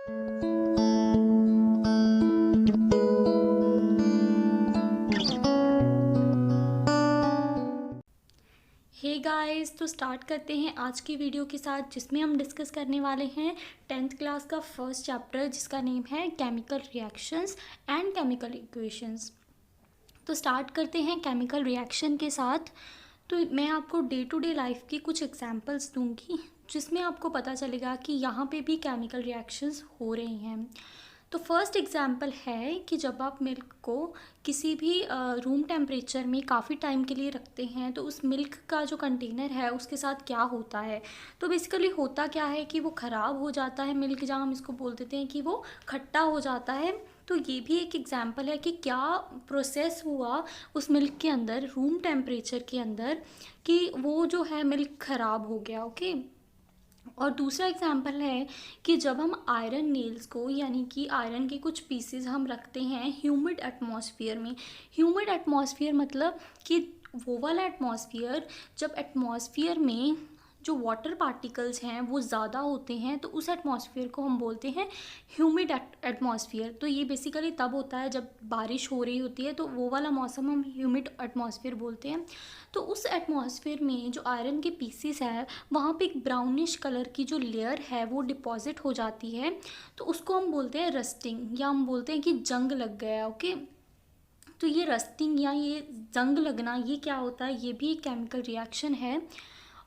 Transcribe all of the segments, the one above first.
Hey guys, तो start करते हैं आज की वीडियो के साथ, जिसमें हम डिस्कस करने वाले हैं 10th क्लास का फर्स्ट चैप्टर, जिसका नेम है chemical reactions and chemical equations. तो स्टार्ट करते हैं केमिकल रिएक्शन के साथ। तो मैं आपको डे टू डे लाइफ की कुछ एग्जांपल्स दूंगी, जिसमें आपको पता चलेगा कि यहाँ पे भी केमिकल रिएक्शंस हो रहे हैं। तो फर्स्ट एग्जांपल है कि जब आप मिल्क को किसी भी रूम टेम्परेचर में काफ़ी टाइम के लिए रखते हैं, तो उस मिल्क का जो कंटेनर है उसके साथ क्या होता है। तो बेसिकली होता क्या है कि वो ख़राब हो जाता है मिल्क, जहाँ हम इसको बोल देते हैं कि वो खट्टा हो जाता है। तो ये भी एक एग्जांपल है कि क्या प्रोसेस हुआ उस मिल्क के अंदर, रूम टेम्परेचर के अंदर, कि वो जो है मिल्क ख़राब हो गया। ओके। और दूसरा एग्जांपल है कि जब हम आयरन नेल्स को, यानी कि आयरन के कुछ पीसेस हम रखते हैं ह्यूमिड एटमॉस्फेयर में। ह्यूमिड एटमॉस्फेयर मतलब कि वो वाला एटमॉस्फेयर जब एटमॉस्फेयर में जो वाटर पार्टिकल्स हैं वो ज़्यादा होते हैं, तो उस एटमॉस्फेयर को हम बोलते हैं ह्यूमिड एटमॉस्फेयर। तो ये बेसिकली तब होता है जब बारिश हो रही होती है, तो वो वाला मौसम हम ह्यूमिड एटमॉस्फेयर बोलते हैं। तो उस एटमॉस्फेयर में जो आयरन के पीसीस है, वहाँ पे एक ब्राउनिश कलर की जो लेयर है वो डिपॉजिट हो जाती है। तो उसको हम बोलते हैं रस्टिंग, या हम बोलते हैं कि जंग लग गया। ओके। तो ये रस्टिंग या ये जंग लगना, ये क्या होता है, ये भी एक केमिकल रिएक्शन है।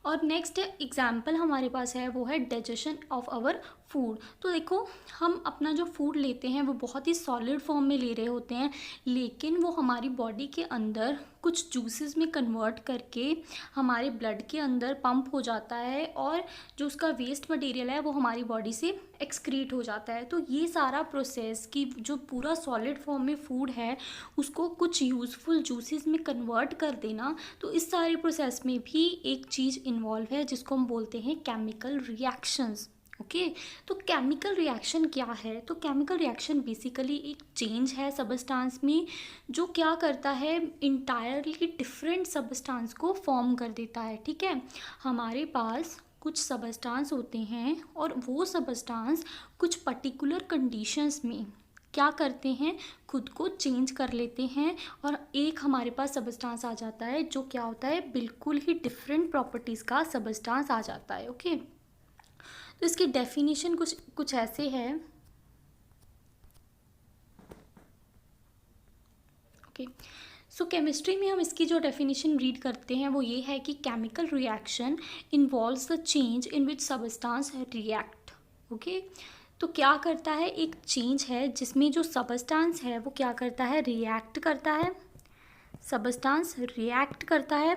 और नेक्स्ट एग्जाम्पल हमारे पास है, वो है डाइजेशन ऑफ आवर फूड। तो देखो, हम अपना जो फूड लेते हैं वो बहुत ही सॉलिड फॉर्म में ले रहे होते हैं, लेकिन वो हमारी बॉडी के अंदर कुछ जूसेस में कन्वर्ट करके हमारे ब्लड के अंदर पंप हो जाता है, और जो उसका वेस्ट मटेरियल है वो हमारी बॉडी से एक्सक्रीट हो जाता है। तो ये सारा प्रोसेस कि जो पूरा सॉलिड फॉर्म में फूड है उसको कुछ यूज़फुल जूसेस में कन्वर्ट कर देना, तो इस सारे प्रोसेस में भी एक चीज़ इन्वॉल्व है जिसको हम बोलते हैं केमिकल रिएक्शंस। ओके। तो केमिकल रिएक्शन क्या है? तो केमिकल रिएक्शन बेसिकली एक चेंज है सबस्टांस में, जो क्या करता है, इंटायरली डिफरेंट सबस्टांस को फॉर्म कर देता है। ठीक है। हमारे पास कुछ सबस्टांस होते हैं, और वो सबस्टांस कुछ पर्टिकुलर कंडीशंस में क्या करते हैं, खुद को चेंज कर लेते हैं, और एक हमारे पास सबस्टांस आ जाता है जो क्या होता है, बिल्कुल ही डिफरेंट प्रॉपर्टीज़ का सबस्टांस आ जाता है। ओके। तो इसकी डेफिनेशन कुछ ऐसे है। ओके। सो केमिस्ट्री में हम इसकी जो डेफिनेशन रीड करते हैं वो ये है कि chemical reaction involves the change in which substance react. Okay. तो क्या करता है, एक चेंज है जिसमें जो सबस्टांस है वो क्या करता है, रिएक्ट करता है। सबस्टांस रिएक्ट करता है,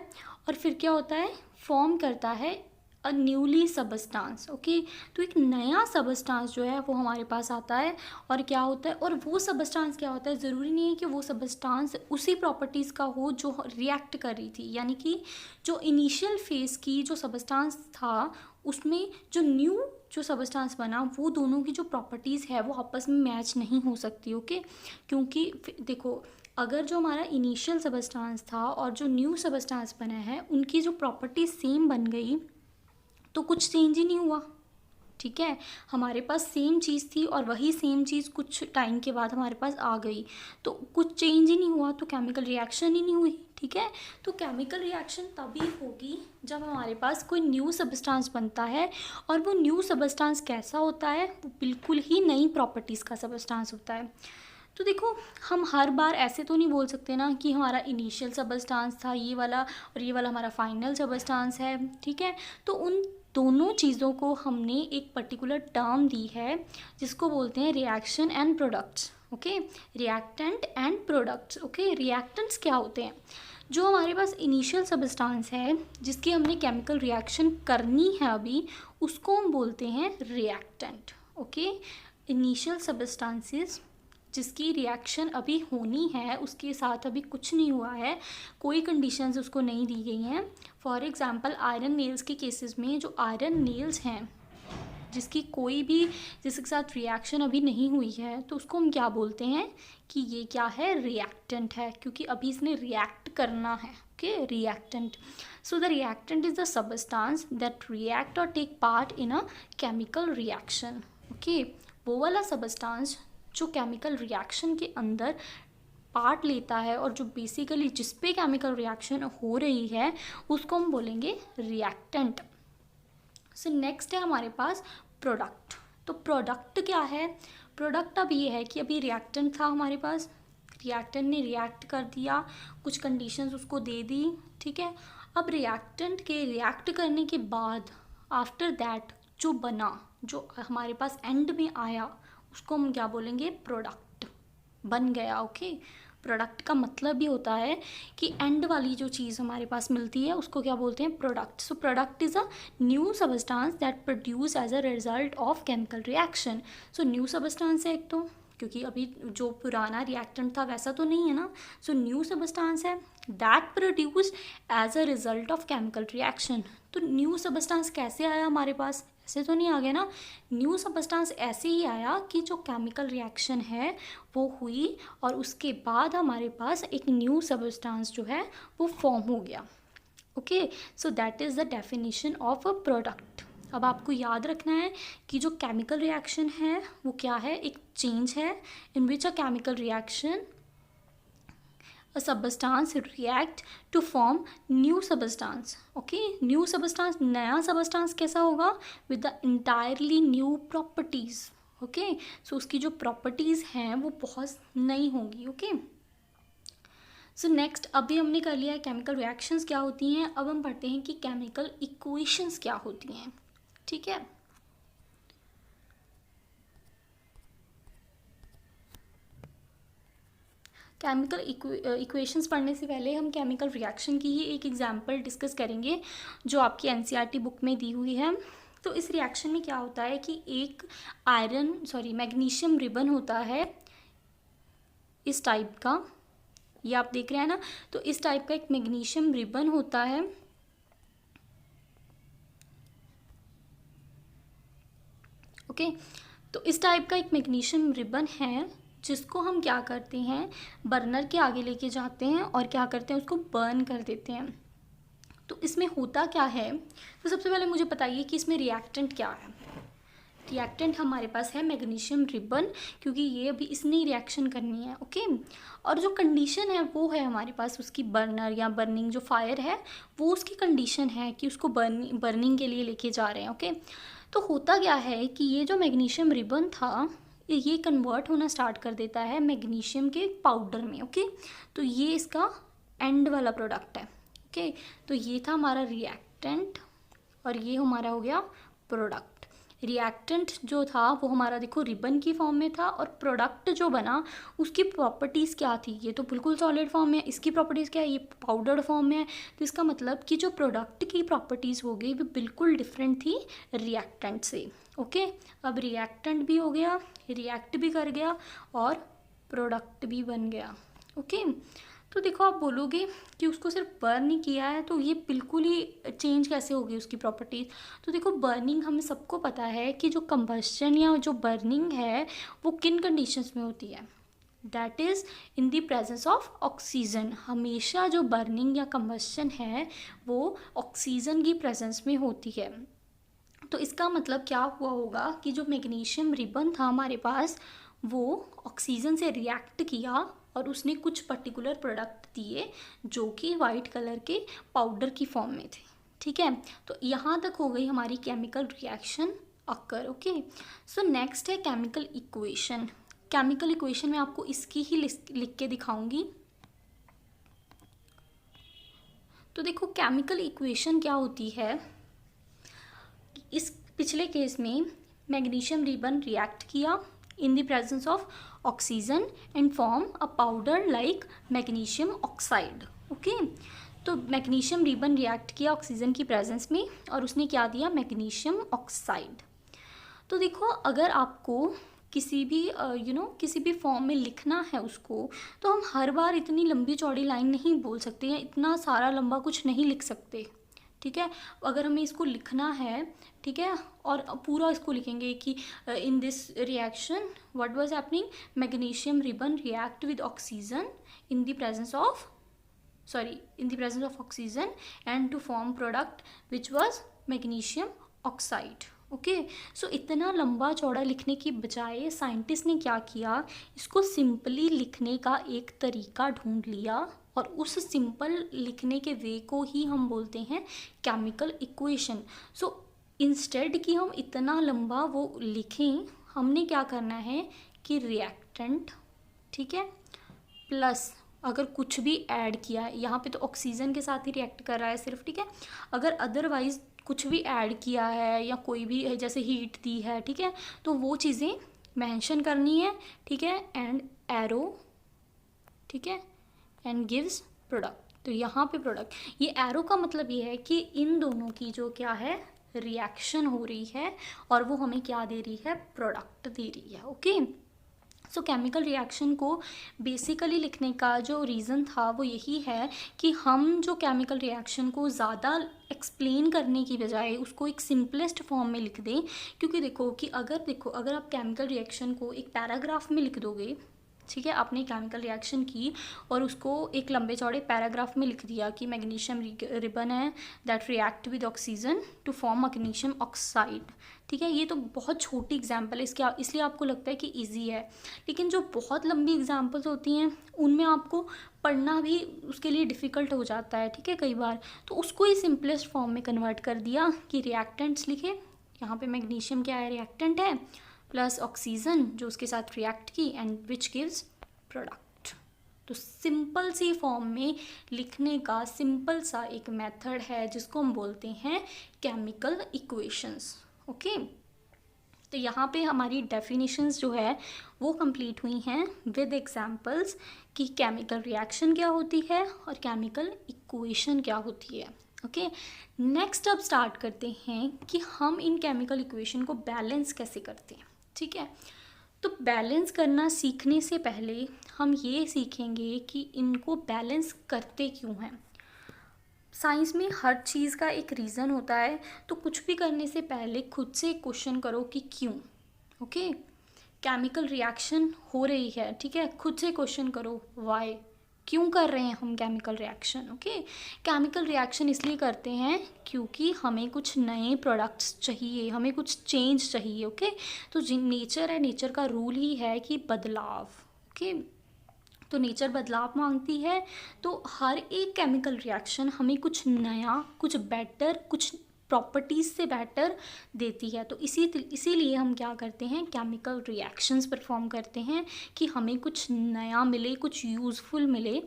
और फिर क्या होता है, फॉर्म करता है अ न्यूली सबस्टांस। ओके। तो एक नया सबस्टांस जो है वो हमारे पास आता है, और क्या होता है, और वो सबस्टांस क्या होता है, ज़रूरी नहीं है कि वो सबस्टांस उसी प्रॉपर्टीज़ का हो जो रिएक्ट कर रही थी, यानी कि जो इनिशियल फेज़ की जो सबस्टांस था उसमें जो न्यू जो सबस्टांस बना, वो दोनों की जो प्रॉपर्टीज़ है वो आपस में मैच नहीं हो सकती। ओके। क्योंकि देखो, अगर जो हमारा इनिशियल सबस्टांस था और जो न्यू सबस्टांस बना है उनकी जो प्रॉपर्टीज सेम बन गई, तो कुछ चेंज ही नहीं हुआ। ठीक है। हमारे पास सेम चीज़ थी और वही सेम चीज़ कुछ टाइम के बाद हमारे पास आ गई, तो कुछ चेंज ही नहीं हुआ, तो केमिकल रिएक्शन ही नहीं हुई। ठीक है। तो केमिकल रिएक्शन तभी होगी जब हमारे पास कोई न्यू सबस्टांस बनता है, और वो न्यू सबस्टांस कैसा होता है, वो बिल्कुल ही नई प्रॉपर्टीज़ का सबस्टांस होता है। तो देखो, हम हर बार ऐसे तो नहीं बोल सकते ना कि हमारा इनिशियल सबस्टांस था ये वाला, और ये वाला हमारा फाइनल सबस्टांस है। ठीक है। तो उन दोनों चीज़ों को हमने एक पर्टिकुलर टर्म दी है जिसको बोलते हैं reaction and products. Okay. Reactant and products. Okay. Reactants क्या होते हैं, जो हमारे पास इनिशियल सबस्टांस है जिसकी हमने केमिकल रिएक्शन करनी है अभी, उसको हम बोलते हैं रिएक्टेंट। ओके। इनिशियल सबस्टांसेस जिसकी रिएक्शन अभी होनी है, उसके साथ अभी कुछ नहीं हुआ है, कोई कंडीशंस उसको नहीं दी गई हैं। फॉर एग्जांपल आयरन नेल्स के केसेस में, जो आयरन नेल्स हैं जिसकी कोई भी, जिसके साथ रिएक्शन अभी नहीं हुई है, तो उसको हम क्या बोलते हैं कि ये क्या है, रिएक्टेंट है, क्योंकि अभी इसने रिएक्ट करना है। Okay. Reactant. So the reactant is the substance that react और take part in a chemical reaction. Okay. वो वाला सबस्टांस जो केमिकल रिएक्शन के अंदर पार्ट लेता है और जो बेसिकली जिस पे केमिकल रिएक्शन हो रही है उसको हम बोलेंगे रिएक्टेंट। सो नेक्स्ट है हमारे पास प्रोडक्ट। तो प्रोडक्ट क्या है? प्रोडक्ट अब ये है कि अभी रिएक्टेंट था हमारे पास, रिएक्टेंट ने रिएक्ट कर दिया, कुछ कंडीशंस उसको दे दी, ठीक है। अब रिएक्टेंट के रिएक्ट करने के बाद आफ्टर दैट जो बना, जो हमारे पास एंड में आया, उसको हम क्या बोलेंगे? प्रोडक्ट बन गया। ओके, प्रोडक्ट का मतलब भी होता है कि एंड वाली जो चीज़ हमारे पास मिलती है उसको क्या बोलते हैं? Product. So product is a new substance that produce as a result of chemical reaction. So new substance है एक तो, क्योंकि अभी जो पुराना रिएक्टेंट था वैसा तो नहीं है ना। सो न्यू सबस्टांस है that produce as a result of chemical reaction. तो न्यू सबस्टांस कैसे आया हमारे पास? ऐसे तो नहीं आ गया ना। न्यू सबस्टांस ऐसे ही आया कि जो केमिकल रिएक्शन है वो हुई और उसके बाद हमारे पास एक न्यू सबस्टांस जो है वो फॉर्म हो गया। Okay, so that is the definition of a product. अब आपको याद रखना है कि जो केमिकल रिएक्शन है वो क्या है? एक चेंज है in which a chemical reaction a substance react to form new substance. Okay, new substance, नया substance कैसा होगा? with the entirely new properties. okay, so उसकी जो properties हैं वो बहुत नई होंगी। okay, so next अभी हमने कर लिया है chemical reactions क्या होती हैं। अब हम पढ़ते हैं कि chemical equations क्या होती हैं। ठीक है, केमिकल इक्वेशंस पढ़ने से पहले हम केमिकल रिएक्शन की ही एक एग्जांपल डिस्कस करेंगे जो आपकी एनसीईआरटी बुक में दी हुई है। तो इस रिएक्शन में क्या होता है कि एक मैग्नीशियम रिबन होता है इस टाइप का, ये आप देख रहे हैं ना। तो इस टाइप का एक मैग्नीशियम रिबन होता है। ओके, तो इस टाइप का एक मैग्नीशियम रिबन है जिसको हम क्या करते हैं? बर्नर के आगे लेके जाते हैं और क्या करते हैं? उसको बर्न कर देते हैं। तो इसमें होता क्या है? तो सबसे पहले मुझे बताइए कि इसमें रिएक्टेंट क्या है। रिएक्टेंट हमारे पास है मैग्नीशियम रिबन, क्योंकि ये अभी इसने ही रिएक्शन करनी है। ओके, और जो कंडीशन है वो है हमारे पास उसकी बर्नर या बर्निंग, जो फायर है वो उसकी कंडीशन है कि उसको बर्निंग के लिए लेके जा रहे हैं। ओके, तो होता क्या है कि ये जो मैग्नीशियम रिबन था ये कन्वर्ट होना स्टार्ट कर देता है मैग्नीशियम के पाउडर में। ओके, तो ये इसका एंड वाला प्रोडक्ट है। ओके, तो ये था हमारा रिएक्टेंट और ये हमारा हो गया प्रोडक्ट। रिएक्टेंट जो था वो हमारा देखो रिबन की फॉर्म में था, और प्रोडक्ट जो बना उसकी प्रॉपर्टीज़ क्या थी? ये तो बिल्कुल सॉलिड फॉर्म में है, इसकी प्रॉपर्टीज़ क्या है? ये पाउडर्ड फॉर्म में है। तो इसका मतलब कि जो प्रोडक्ट की प्रॉपर्टीज़ हो गई वो बिल्कुल डिफरेंट थी रिएक्टेंट से। ओके, अब रिएक्टेंट भी हो गया, रिएक्ट भी कर गया और प्रोडक्ट भी बन गया। ओके, तो देखो आप बोलोगे कि उसको सिर्फ बर्न ही किया है तो ये बिल्कुल ही चेंज कैसे होगी उसकी प्रॉपर्टीज़। तो देखो बर्निंग हमें सबको पता है कि जो कंबस्शन या जो बर्निंग है वो किन कंडीशंस में होती है? That is in the presence of oxygen. हमेशा जो बर्निंग या कंबस्शन है वो ऑक्सीजन की प्रेजेंस में होती है। तो इसका मतलब क्या हुआ होगा कि जो मैग्नीशियम रिबन था हमारे पास वो ऑक्सीजन से रिएक्ट किया और उसने कुछ पर्टिकुलर प्रोडक्ट दिए जो कि वाइट कलर के पाउडर की फॉर्म में थे। ठीक है, तो यहाँ तक हो गई हमारी chemical reaction occur. Okay, so next है केमिकल इक्वेशन। केमिकल इक्वेशन में आपको इसकी ही लिख के दिखाऊंगी। तो देखो केमिकल इक्वेशन क्या होती है, इस पिछले केस में मैग्नीशियम रिबन रिएक्ट किया in the presence of oxygen and form a powder like magnesium oxide. Okay, तो मैग्नीशियम रिबन रिएक्ट किया ऑक्सीजन की प्रेजेंस में और उसने क्या दिया? Magnesium oxide. तो देखो अगर आपको किसी भी किसी भी फॉर्म में लिखना है उसको, तो हम हर बार इतनी लंबी चौड़ी लाइन नहीं बोल सकते या इतना सारा लंबा कुछ नहीं लिख सकते। ठीक है, अगर हमें इसको लिखना है, ठीक है, और पूरा इसको लिखेंगे कि in this reaction what was happening, magnesium ribbon react with oxygen in the presence of oxygen and to form product which was magnesium oxide. Okay. So इतना लंबा चौड़ा लिखने की बजाय साइंटिस्ट ने क्या किया, इसको सिंपली लिखने का एक तरीका ढूंढ लिया और उस सिंपल लिखने के वे को ही हम बोलते हैं केमिकल इक्वेशन। सो इंस्टेड कि हम इतना लंबा वो लिखें, हमने क्या करना है कि रिएक्टेंट, ठीक है, प्लस अगर कुछ भी ऐड किया है, यहाँ पे तो ऑक्सीजन के साथ ही रिएक्ट कर रहा है सिर्फ, ठीक है, अगर अदरवाइज कुछ भी ऐड किया है या कोई भी जैसे हीट दी है, ठीक है, तो वो चीज़ें मेंशन करनी है, ठीक है, एंड एरो, ठीक है, एंड गिव्स प्रोडक्ट। तो यहाँ पे प्रोडक्ट, ये एरो का मतलब ये है कि इन दोनों की जो क्या है रिएक्शन हो रही है और वो हमें क्या दे रही है, प्रोडक्ट दे रही है। ओके। सो केमिकल रिएक्शन को बेसिकली लिखने का जो रीज़न था वो यही है कि हम जो केमिकल रिएक्शन को ज़्यादा एक्सप्लेन करने की बजाय उसको एक सिंपलेस्ट फॉर्म में लिख दें। क्योंकि देखो अगर आप केमिकल रिएक्शन को एक पैराग्राफ में लिख दोगे, ठीक है, आपने केमिकल रिएक्शन की और उसको एक लंबे चौड़े पैराग्राफ में लिख दिया कि मैग्नीशियम रिबन है that react with oxygen to form magnesium oxide, ठीक है, ये तो बहुत छोटी एग्जांपल है इसके, इसलिए आपको लगता है कि इजी है। लेकिन जो बहुत लंबी एग्जांपल्स होती हैं उनमें आपको पढ़ना भी उसके लिए डिफ़िकल्ट हो जाता है, ठीक है, कई बार। तो उसको ही सिंपलेस्ट फॉर्म में कन्वर्ट कर दिया कि रिएक्टेंट्स लिखे, यहाँ पे मैग्नीशियम क्या है, रिएक्टेंट है, प्लस ऑक्सीजन जो उसके साथ रिएक्ट की एंड विच गिव्स प्रोडक्ट। तो सिंपल सी फॉर्म में लिखने का सिंपल सा एक मेथड है जिसको हम बोलते हैं केमिकल इक्वेशंस। ओके। तो यहाँ पे हमारी डेफिनेशंस जो है वो कंप्लीट हुई हैं विद एग्जांपल्स कि केमिकल रिएक्शन क्या होती है और केमिकल इक्वेशन क्या होती है। ओके। नेक्स्ट अब स्टार्ट करते हैं कि हम इन केमिकल इक्वेशन को बैलेंस कैसे करते हैं, ठीक है। तो बैलेंस करना सीखने से पहले हम ये सीखेंगे कि इनको बैलेंस करते क्यों हैं। साइंस में हर चीज़ का एक रीज़न होता है, तो कुछ भी करने से पहले खुद से क्वेश्चन करो कि क्यों। ओके। केमिकल रिएक्शन हो रही है, ठीक है, खुद से क्वेश्चन करो वाई, क्यों कर रहे हैं हम chemical reaction. Okay. Chemical reaction इसलिए करते हैं क्योंकि हमें कुछ नए प्रोडक्ट्स चाहिए, हमें कुछ चेंज चाहिए। ओके। तो नेचर है, नेचर का रूल ही है कि बदलाव। ओके। तो नेचर बदलाव मांगती है, तो हर एक केमिकल रिएक्शन हमें कुछ नया, कुछ बेटर, कुछ प्रॉपर्टीज़ से बेटर देती है। तो इसीलिए हम क्या करते हैं, केमिकल रिएक्शंस परफॉर्म करते हैं कि हमें कुछ नया मिले, कुछ यूज़फुल मिले।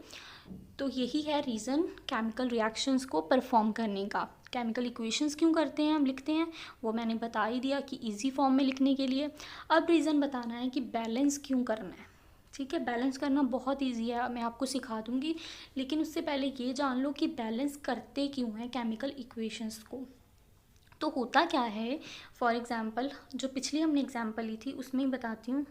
तो यही है रीज़न केमिकल रिएक्शंस को परफॉर्म करने का। केमिकल इक्वेशंस क्यों करते हैं, हम लिखते हैं, वो मैंने बता ही दिया कि इजी फॉर्म में लिखने के लिए। अब रीज़न बताना है कि बैलेंस क्यों करना है, ठीक है। बैलेंस करना बहुत इजी है, मैं आपको सिखा दूंगी, लेकिन उससे पहले ये जान लो कि बैलेंस करते क्यों हैं केमिकल इक्वेशंस को। तो होता क्या है, फॉर एग्जांपल जो पिछली हमने एग्जांपल ली थी उसमें ही बताती हूँ।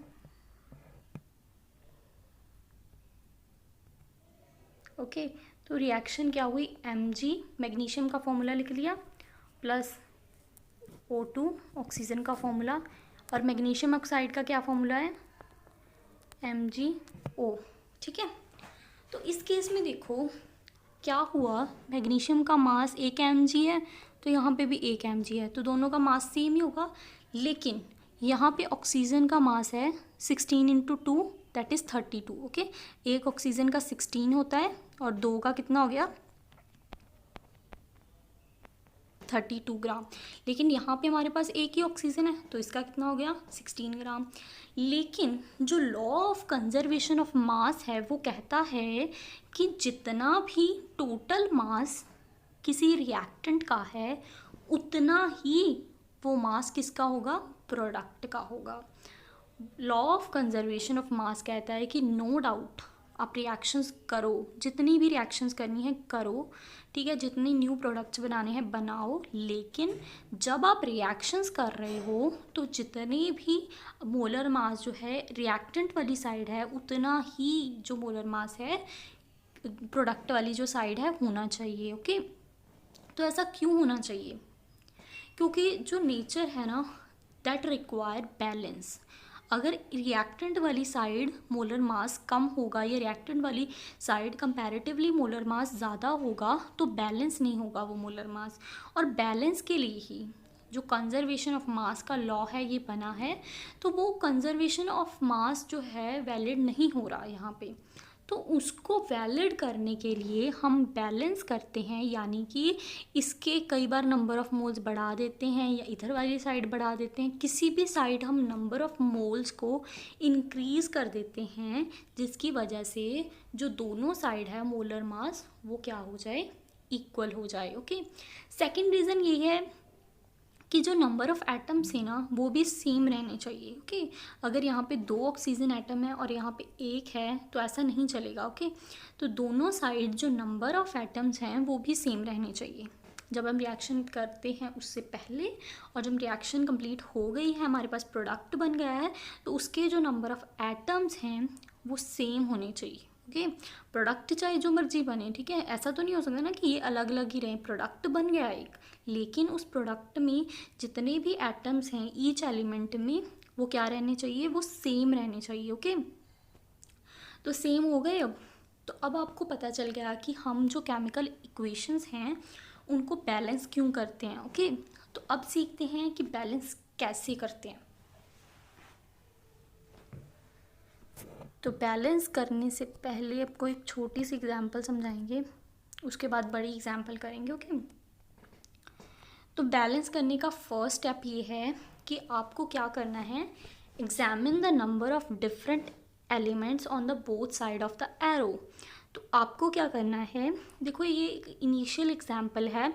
ओके। तो रिएक्शन क्या हुई, Mg मैग्नीशियम का फॉर्मूला लिख लिया, प्लस O2 ऑक्सीजन का फॉर्मूला, और मैग्नीशियम ऑक्साइड का क्या फॉर्मूला है, MgO, ठीक है। तो इस केस में देखो क्या हुआ, मैग्नीशियम का मास 1 mg है, तो यहाँ पे भी 1 mg है, तो दोनों का मास सेम ही होगा। लेकिन यहाँ पे ऑक्सीजन का मास है 16 इंटू 2 दैट इज़ 32। ओके। एक ऑक्सीजन का 16 होता है और 2 का कितना हो गया, 32 ग्राम। लेकिन यहाँ पे हमारे पास एक ही ऑक्सीजन है, तो इसका कितना हो गया, 16 ग्राम। लेकिन जो law of conservation of mass है वो कहता है कि जितना भी टोटल मास किसी रिएक्टेंट का है उतना ही वो मास किसका होगा, प्रोडक्ट का होगा। Law of conservation of mass कहता है कि नो डाउट आप रिएक्शंस करो, जितनी भी रिएक्शंस करनी है करो, ठीक है, जितने न्यू प्रोडक्ट्स बनाने हैं बनाओ, लेकिन जब आप रिएक्शंस कर रहे हो तो जितने भी मोलर मास जो है रिएक्टेंट वाली साइड है उतना ही जो मोलर मास है प्रोडक्ट वाली जो साइड है होना चाहिए। ओके। तो ऐसा क्यों होना चाहिए, क्योंकि जो नेचर है ना दैट रिक्वायर बैलेंस। अगर रिएक्टेंट वाली साइड मोलर मास कम होगा या रिएक्टेंट वाली साइड कंपैरेटिवली मोलर मास ज़्यादा होगा तो बैलेंस नहीं होगा वो मोलर मास। और बैलेंस के लिए ही जो कंजर्वेशन ऑफ मास का लॉ है ये बना है, तो वो कंजर्वेशन ऑफ मास जो है वैलिड नहीं हो रहा यहाँ पे। तो उसको वैलिड करने के लिए हम बैलेंस करते हैं, यानी कि इसके कई बार नंबर ऑफ़ मोल्स बढ़ा देते हैं या इधर वाली साइड बढ़ा देते हैं, किसी भी साइड हम नंबर ऑफ़ मोल्स को इंक्रीज़ कर देते हैं, जिसकी वजह से जो दोनों साइड है मोलर मास वो क्या हो जाए, इक्वल हो जाए। ओके, सेकेंड रीज़न ये है कि जो नंबर ऑफ़ एटम्स है ना वो भी सेम रहने चाहिए। ओके, अगर यहाँ पे 2 ऑक्सीजन एटम है और यहाँ पे 1 है तो ऐसा नहीं चलेगा। ओके, तो दोनों साइड जो नंबर ऑफ़ एटम्स हैं वो भी सेम रहने चाहिए जब हम रिएक्शन करते हैं उससे पहले, और जब रिएक्शन कंप्लीट हो गई है, हमारे पास प्रोडक्ट बन गया है, तो उसके जो नंबर ऑफ़ एटम्स हैं वो सेम होने चाहिए। ओके, प्रोडक्ट चाहे जो मर्जी बने, ठीक है, ऐसा तो नहीं हो सकता ना कि ये अलग अलग ही रहें। प्रोडक्ट बन गया एक, लेकिन उस प्रोडक्ट में जितने भी एटम्स हैं ईच एलिमेंट में वो क्या रहने चाहिए, वो सेम रहने चाहिए। ओके, तो सेम हो गए। अब तो अब आपको पता चल गया कि हम जो केमिकल इक्वेशंस हैं उनको बैलेंस क्यों करते हैं। ओके, तो अब सीखते हैं कि बैलेंस कैसे करते हैं। तो बैलेंस करने से पहले आपको एक छोटी सी एग्जांपल समझाएंगे, उसके बाद बड़ी एग्जांपल करेंगे। ओके, तो बैलेंस करने का फर्स्ट स्टेप ये है कि आपको क्या करना है, examine the number of different elements on the both side of the arrow. तो आपको क्या करना है, देखो ये इनिशियल एग्जांपल है,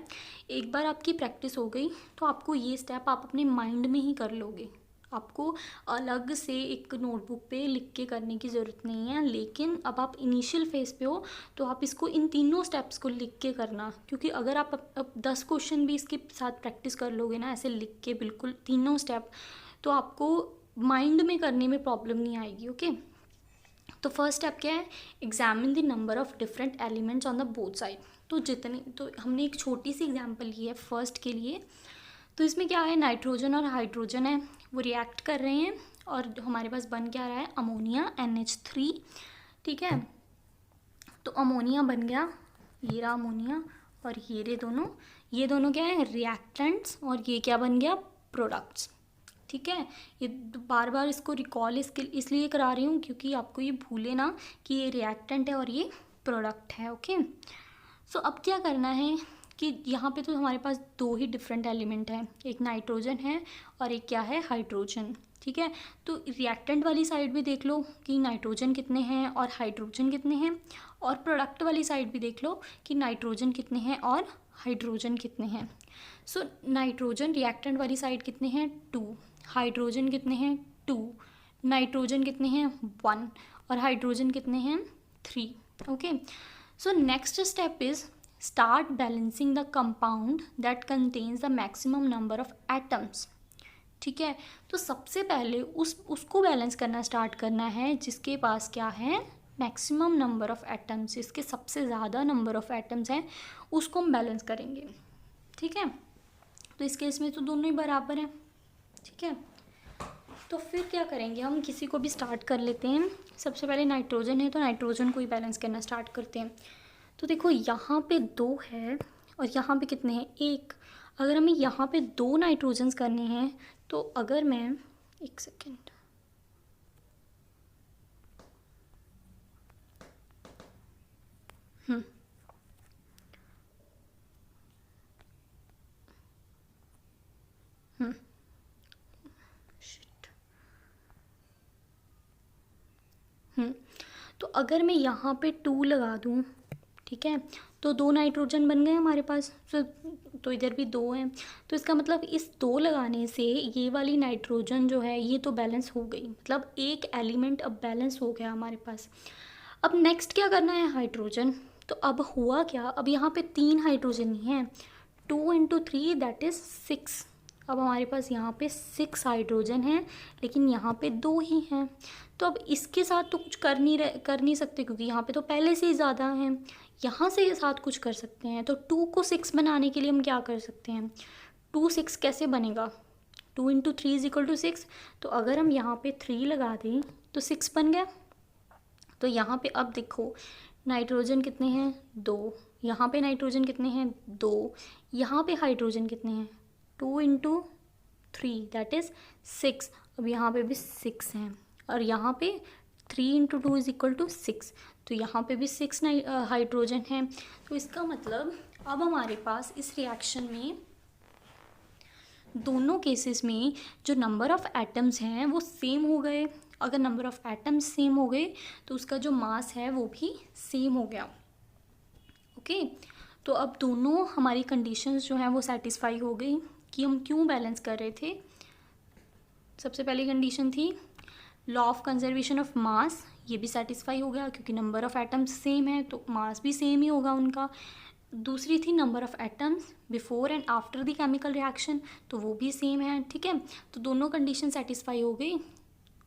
एक बार आपकी प्रैक्टिस हो गई तो आपको ये स्टेप आप अपने माइंड में ही कर लोगे, आपको अलग से एक नोटबुक पे लिख के करने की ज़रूरत नहीं है। लेकिन अब आप इनिशियल फेज़ पे हो तो आप इसको इन तीनों स्टेप्स को लिख के करना, क्योंकि अगर आप अब 10 क्वेश्चन भी इसके साथ प्रैक्टिस कर लोगे ना ऐसे लिख के बिल्कुल तीनों स्टेप, तो आपको माइंड में करने में प्रॉब्लम नहीं आएगी। ओके, तो फर्स्ट स्टेप क्या है, examine the number of different elements on the both side. तो जितने, तो हमने एक छोटी सी एग्जाम्पल ली है फर्स्ट के लिए। तो इसमें क्या है, नाइट्रोजन और हाइड्रोजन है, वो रिएक्ट कर रहे हैं और हमारे पास बन क्या रहा है, अमोनिया NH3। ठीक है, तो अमोनिया बन गया, ये रहा अमोनिया, और ये दोनों क्या है, रिएक्टेंट्स, और ये क्या बन गया, प्रोडक्ट्स। ठीक है, ये बार बार इसको रिकॉल इसलिए करा रही हूँ क्योंकि आपको ये भूले ना कि ये रिएक्टेंट है और ये प्रोडक्ट है। ओके, सो अब क्या करना है कि यहाँ पे तो हमारे पास 2 ही डिफरेंट एलिमेंट हैं, एक नाइट्रोजन है और एक क्या है, हाइड्रोजन। ठीक है, तो रिएक्टेंट वाली साइड भी देख लो कि नाइट्रोजन कितने हैं और हाइड्रोजन कितने हैं, और प्रोडक्ट वाली साइड भी देख लो कि नाइट्रोजन कितने हैं और हाइड्रोजन कितने हैं। सो नाइट्रोजन रिएक्टेंट वाली साइड कितने हैं, 2, हाइड्रोजन कितने हैं, 2, नाइट्रोजन कितने हैं, 1, और हाइड्रोजन कितने हैं, 3। Okay, so next step is start balancing the compound that contains the maximum number of atoms। ठीक है, तो सबसे पहले उसको बैलेंस करना स्टार्ट करना है जिसके पास क्या है, मैक्सिमम नंबर ऑफ़ एटम्स, इसके सबसे ज़्यादा नंबर ऑफ़ एटम्स हैं, उसको हम बैलेंस करेंगे। ठीक है, तो इस केस में तो दोनों ही बराबर हैं। ठीक है, तो फिर क्या करेंगे, हम किसी को भी स्टार्ट कर लेते हैं। सबसे पहले नाइट्रोजन है तो नाइट्रोजन को ही बैलेंस करना स्टार्ट करते हैं। तो देखो यहाँ पे 2 है और यहाँ पे कितने हैं, 1। अगर हमें यहाँ पे 2 नाइट्रोजन्स करने हैं तो अगर मैं, एक सेकेंड, तो अगर मैं यहाँ पे 2 लगा दूँ, ठीक है, तो 2 नाइट्रोजन बन गए हमारे पास, तो इधर भी 2 हैं, तो इसका मतलब इस 2 लगाने से ये वाली नाइट्रोजन जो है ये तो बैलेंस हो गई, मतलब एक एलिमेंट अब बैलेंस हो गया हमारे पास। अब नेक्स्ट क्या करना है, हाइड्रोजन। तो अब हुआ क्या, अब यहाँ पे 3 हाइड्रोजन ही हैं, 2 × 3 दैट इज़ 6। अब हमारे पास यहाँ पे 6 हाइड्रोजन हैं, लेकिन यहाँ पे 2 ही हैं। तो अब इसके साथ तो कुछ कर नहीं सकते क्योंकि यहाँ पे तो पहले से ही ज़्यादा हैं। यहाँ से साथ कुछ कर सकते हैं, तो 2 को 6 बनाने के लिए हम क्या कर सकते हैं, 2 6 कैसे बनेगा, 2 × 3 = 6। तो अगर हम यहाँ पे 3 लगा दें तो 6 बन गया। तो यहाँ पे अब देखो नाइट्रोजन कितने हैं, 2, यहाँ पे नाइट्रोजन कितने हैं, 2, यहाँ पे हाइड्रोजन कितने हैं, 2 इंटू 3 दैट इज़ 6। अब यहाँ पे भी 6 हैं और यहाँ पे 3 इंटू 2 इज इक्वल टू 6, तो यहाँ पे भी 6 हाइड्रोजन हैं। तो इसका मतलब अब हमारे पास इस रिएक्शन में दोनों केसेस में जो नंबर ऑफ़ एटम्स हैं वो सेम हो गए। अगर नंबर ऑफ़ एटम्स सेम हो गए तो उसका जो मास है वो भी सेम हो गया। ओके, तो अब दोनों हमारी कंडीशंस जो हैं वो सेटिस्फाई हो गई कि हम क्यों बैलेंस कर रहे थे। सबसे पहली कंडीशन थी law of conservation of mass, ये भी सेटिस्फाई हो गया क्योंकि नंबर ऑफ़ एटम्स सेम है तो मास भी सेम ही होगा उनका। दूसरी थी number of atoms before and after the chemical reaction, तो वो भी सेम है। ठीक है, तो दोनों कंडीशन सेटिस्फाई हो गई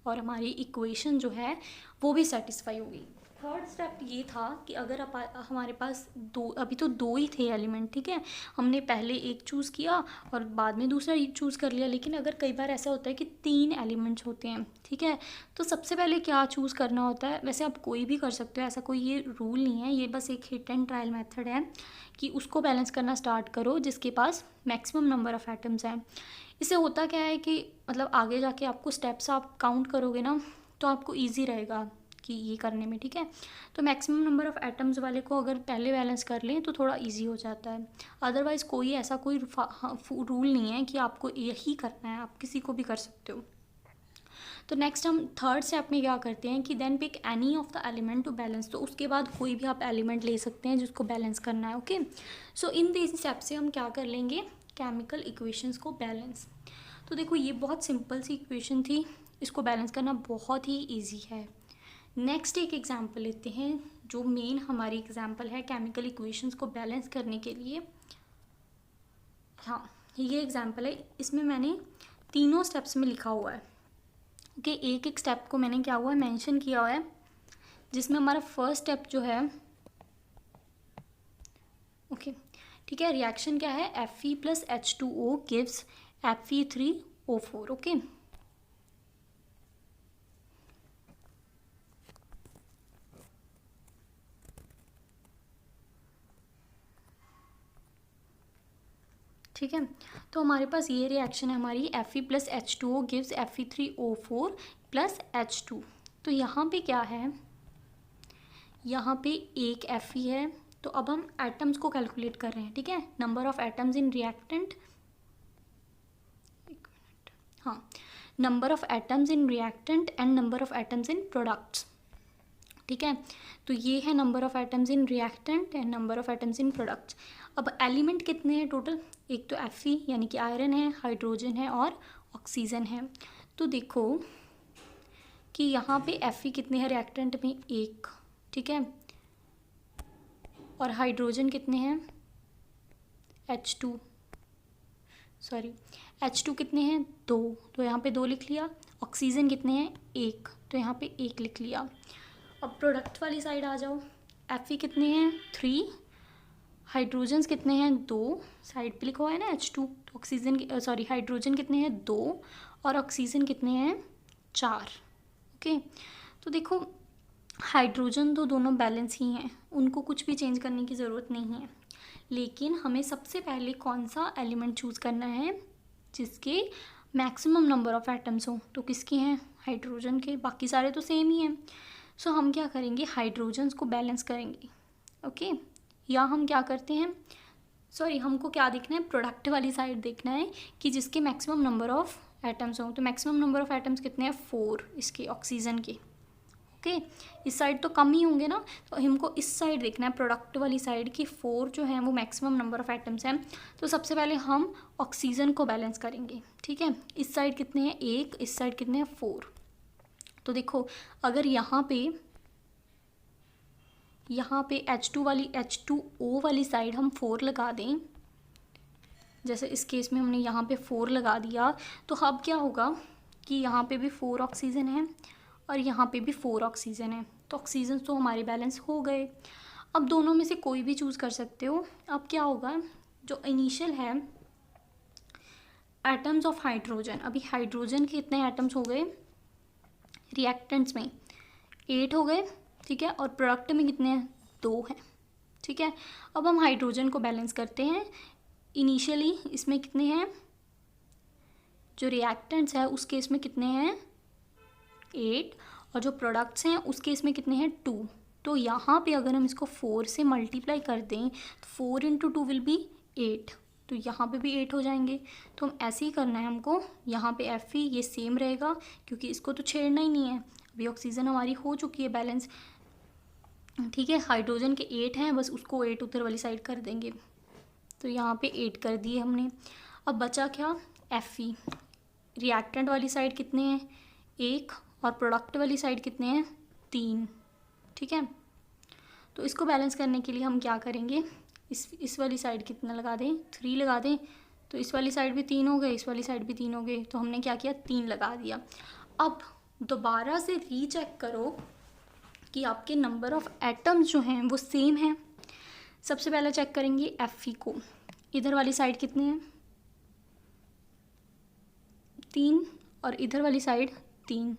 और हमारी इक्वेशन जो है वो भी सेटिस्फाई हो गई। थर्ड स्टेप ये था कि अगर हमारे पास अभी तो दो ही थे एलिमेंट, ठीक है, हमने पहले एक चूज़ किया और बाद में दूसरा चूज़ कर लिया। लेकिन अगर कई बार ऐसा होता है कि 3 एलिमेंट्स होते हैं, ठीक है, तो सबसे पहले क्या चूज़ करना होता है। वैसे आप कोई भी कर सकते हो, ऐसा कोई ये रूल नहीं है, ये बस एक हिट एंड ट्रायल मेथड है कि उसको बैलेंस करना स्टार्ट करो जिसके पास मैक्सिमम नंबर ऑफ़ एटम्स हैं। इससे होता क्या है कि मतलब आगे जाके आपको स्टेप्स आप काउंट करोगे ना तो आपको ईजी रहेगा कि ये करने में। ठीक है, तो मैक्सिमम नंबर ऑफ़ एटम्स वाले को अगर पहले बैलेंस कर लें तो थोड़ा इजी हो जाता है। अदरवाइज़ कोई ऐसा कोई रूल नहीं है कि आपको यही करना है, आप किसी को भी कर सकते हो। तो नेक्स्ट हम थर्ड स्टेप में क्या करते हैं कि then pick any of the element to balance, तो उसके बाद कोई भी आप एलिमेंट ले सकते हैं जिसको बैलेंस करना है। Okay, so in this step से हम क्या कर लेंगे, केमिकल इक्वेशंस को बैलेंस। तो देखो ये बहुत सिंपल सी इक्वेशन थी, इसको बैलेंस करना बहुत ही ईजी है। नेक्स्ट एक एग्जाम्पल लेते हैं जो मेन हमारी एग्जाम्पल है केमिकल इक्वेशंस को बैलेंस करने के लिए। हाँ, ये एग्जाम्पल है, इसमें मैंने तीनों स्टेप्स में लिखा हुआ है कि एक एक स्टेप को मैंने क्या हुआ है मेंशन किया हुआ है, जिसमें हमारा फर्स्ट स्टेप जो है, ओके ठीक है, रिएक्शन क्या है, Fe+H2O गिव्स Fe3O4। ओके, ठीक है, तो हमारे पास ये रिएक्शन है हमारी Fe+H2O गिव्स Fe3O4 + H2। तो यहाँ पे क्या है, यहाँ पे एक Fe है। तो अब हम एटम्स को कैलकुलेट कर रहे हैं। ठीक है, number of atoms in reactant, एक मिनट, हाँ, number of atoms in reactant and number of atoms in products. ठीक है, तो ये है number of atoms in reactant and number of atoms in products. अब एलिमेंट कितने हैं टोटल, एक तो Fe यानी कि आयरन है, हाइड्रोजन है और ऑक्सीजन है। तो देखो कि यहाँ पे Fe कितने हैं रिएक्टेंट में, एक, ठीक है, और हाइड्रोजन कितने हैं, H2 कितने हैं, 2, तो यहाँ पे 2 लिख लिया। ऑक्सीजन कितने हैं, 1, तो यहाँ पे 1 लिख लिया। अब प्रोडक्ट वाली साइड आ जाओ, Fe कितने हैं, 3, हाइड्रोजन्स कितने हैं, 2, साइड पे लिखा हुआ है ना H2, तो ऑक्सीजन हाइड्रोजन कितने हैं, 2, और ऑक्सीजन कितने हैं, 4। ओके, तो देखो हाइड्रोजन तो दोनों बैलेंस ही हैं, उनको कुछ भी चेंज करने की ज़रूरत नहीं है। लेकिन हमें सबसे पहले कौन सा एलिमेंट चूज़ करना है जिसके मैक्सिमम नंबर ऑफ़ एटम्स हो, तो किसके हैं, हाइड्रोजन के, बाकी सारे तो सेम ही हैं। सो हम क्या करेंगे, हाइड्रोजन्स को बैलेंस करेंगे। ओके, या हम क्या करते हैं, हमको क्या देखना है, प्रोडक्ट वाली साइड देखना है कि जिसके मैक्सिमम नंबर ऑफ़ एटम्स हों। तो मैक्सिमम नंबर ऑफ़ एटम्स कितने हैं, 4 इसके ऑक्सीजन के। ओके, इस साइड तो कम ही होंगे ना, तो हमको इस साइड देखना है, प्रोडक्ट वाली साइड की 4 जो है वो मैक्सिमम नंबर ऑफ़ एटम्स हैं। तो सबसे पहले हम ऑक्सीजन को बैलेंस करेंगे। ठीक है, इस साइड कितने हैं, 1, इस साइड कितने हैं, 4। तो देखो अगर यहाँ पे H2O वाली साइड हम 4 लगा दें, जैसे इस केस में हमने यहाँ पे 4 लगा दिया, तो अब क्या होगा कि यहाँ पे भी 4 ऑक्सीजन है और यहाँ पे भी 4 ऑक्सीजन है, तो ऑक्सीजन तो हमारे बैलेंस हो गए। अब दोनों में से कोई भी चूज़ कर सकते हो। अब क्या होगा, जो इनिशियल है एटम्स ऑफ हाइड्रोजन, अभी हाइड्रोजन के कितने एटम्स हो गए रिएक्टेंट्स में, 8 हो गए। ठीक है, और प्रोडक्ट में कितने हैं, 2 हैं। ठीक है, अब हम हाइड्रोजन को बैलेंस करते हैं। इनिशियली इसमें कितने हैं, जो रिएक्टेंट्स है उस केस में कितने हैं 8, और जो प्रोडक्ट्स हैं उस केस में कितने हैं 2। तो यहाँ पे अगर हम इसको 4 से मल्टीप्लाई कर दें तो 4 × 2 विल बी 8, तो यहाँ पे भी 8 हो जाएंगे। तो हम ऐसे ही करना है हमको, यहाँ पे Fe ये सेम रहेगा क्योंकि इसको तो छेड़ना ही नहीं है। अभी ऑक्सीजन हमारी हो चुकी है बैलेंस, ठीक है। हाइड्रोजन के 8 हैं, बस उसको 8 उधर वाली साइड कर देंगे, तो यहाँ पे 8 कर दिए हमने। अब बचा क्या Fe। रिएक्टेंट वाली साइड कितने हैं 1, और प्रोडक्ट वाली साइड कितने हैं 3, ठीक है। तो इसको बैलेंस करने के लिए हम क्या करेंगे, इस वाली साइड कितना लगा दें 3 लगा दें, तो इस वाली साइड भी 3 हो गए, इस वाली साइड भी 3 हो गए, तो हमने क्या किया 3 लगा दिया। अब दोबारा से रीचेक करो कि आपके नंबर ऑफ़ एटम्स जो हैं वो सेम हैं। सबसे पहले चेक करेंगे Fe को, इधर वाली साइड कितने हैं 3, और इधर वाली साइड 3,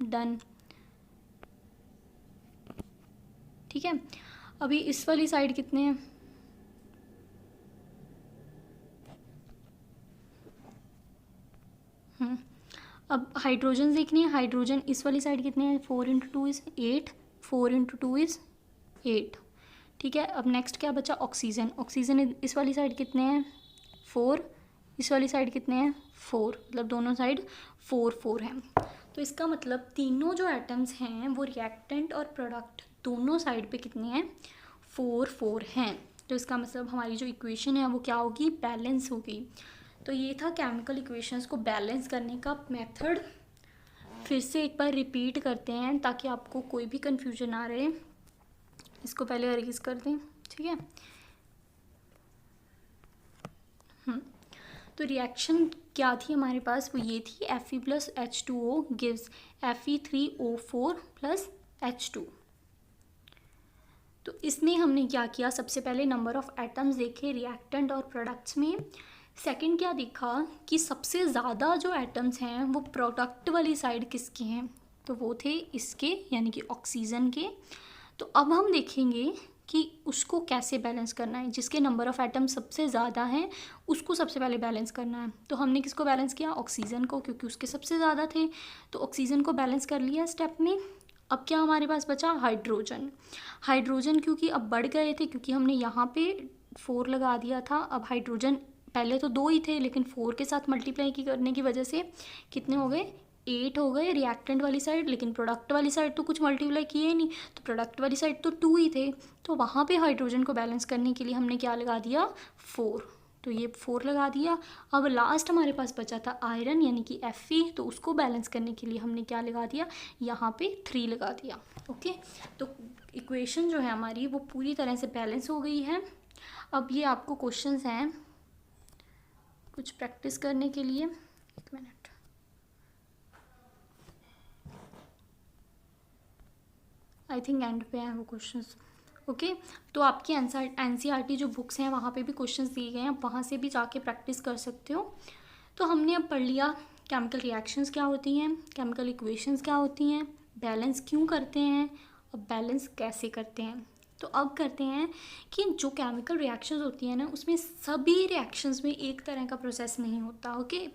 डन, ठीक है। अभी इस वाली साइड कितने हैं अब हाइड्रोजन देखनी है। हाइड्रोजन इस वाली साइड कितने हैं 4 × 2 इज़ 8, 4 × 2 इज़ 8, ठीक है। अब नेक्स्ट क्या बचा ऑक्सीजन। ऑक्सीजन इस वाली साइड कितने हैं 4, इस वाली साइड कितने हैं 4, मतलब दोनों साइड 4 4 हैं। तो इसका मतलब तीनों जो एटम्स हैं वो रिएक्टेंट और प्रोडक्ट दोनों साइड पे कितने हैं 4 4 हैं। तो इसका मतलब हमारी जो इक्वेशन है वो क्या होगी बैलेंस होगी। तो ये था केमिकल इक्वेशंस को बैलेंस करने का मेथड। फिर से एक बार रिपीट करते हैं ताकि आपको कोई भी कंफ्यूजन ना रहे। इसको पहले अरेज कर दें, ठीक है। तो रिएक्शन क्या थी हमारे पास, वो ये थी Fe + H2O gives Fe3O4 + H2। तो इसमें हमने क्या किया, सबसे पहले नंबर ऑफ़ एटम्स देखे रिएक्टेंट और प्रोडक्ट्स में। सेकंड क्या देखा कि सबसे ज़्यादा जो एटम्स हैं वो प्रोडक्ट वाली साइड किसके हैं, तो वो थे इसके, यानी कि ऑक्सीजन के। तो अब हम देखेंगे कि उसको कैसे बैलेंस करना है। जिसके नंबर ऑफ़ एटम सबसे ज़्यादा हैं उसको सबसे पहले बैलेंस करना है। तो हमने किसको बैलेंस किया, ऑक्सीजन को, क्योंकि उसके सबसे ज़्यादा थे। तो ऑक्सीजन को बैलेंस कर लिया स्टेप में। अब क्या हमारे पास बचा, हाइड्रोजन। हाइड्रोजन क्योंकि अब बढ़ गए थे, क्योंकि हमने यहाँ पे 4 लगा दिया था। अब हाइड्रोजन पहले तो 2 ही थे, लेकिन 4 के साथ मल्टीप्लाई करने की वजह से कितने हो गए 8 हो गए रिएक्टेंट वाली साइड। लेकिन प्रोडक्ट वाली साइड तो कुछ मल्टीप्लाई किए ही नहीं, तो प्रोडक्ट वाली साइड तो 2 ही थे। तो वहाँ पे हाइड्रोजन को बैलेंस करने के लिए हमने क्या लगा दिया 4, तो ये 4 लगा दिया। अब लास्ट हमारे पास बचा था आयरन, यानी कि Fe, तो उसको बैलेंस करने के लिए हमने क्या लगा दिया, यहाँ पे 3 लगा दिया। ओके, तो इक्वेशन जो है हमारी वो पूरी तरह से बैलेंस हो गई है। अब ये आपको क्वेश्चंस हैं कुछ प्रैक्टिस करने के लिए। एक मिनट, आई थिंक एंड पे हैं वो क्वेश्चंस। ओके, तो आपकी NCERT जो बुक्स हैं वहाँ पे भी क्वेश्चंस दिए गए हैं, आप वहाँ से भी जाके प्रैक्टिस कर सकते हो। तो हमने अब पढ़ लिया केमिकल रिएक्शंस क्या होती हैं, केमिकल इक्वेशंस क्या होती हैं, बैलेंस क्यों करते हैं और बैलेंस कैसे करते हैं। तो अब करते हैं कि जो केमिकल रिएक्शंस होती हैं ना, उसमें सभी रिएक्शंस में एक तरह का प्रोसेस नहीं होता। ओके,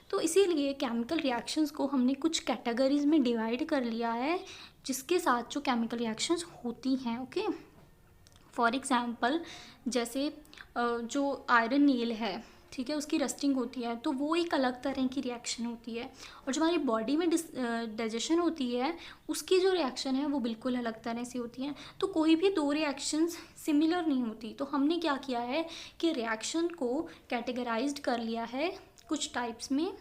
तो इसीलिए केमिकल रिएक्शंस को हमने कुछ कैटेगरीज में डिवाइड कर लिया है, जिसके साथ जो केमिकल रिएक्शंस होती हैं। ओके, फॉर एग्ज़ाम्पल जैसे जो आयरन नील है, ठीक है, उसकी रस्टिंग होती है, तो वो एक अलग तरह की रिएक्शन होती है। और जो हमारी बॉडी में डाइजेशन होती है, उसकी जो रिएक्शन है वो बिल्कुल अलग तरह से होती है। तो कोई भी 2 रिएक्शंस सिमिलर नहीं होती। तो हमने क्या किया है कि रिएक्शन को कैटेगराइज्ड कर लिया है कुछ टाइप्स में,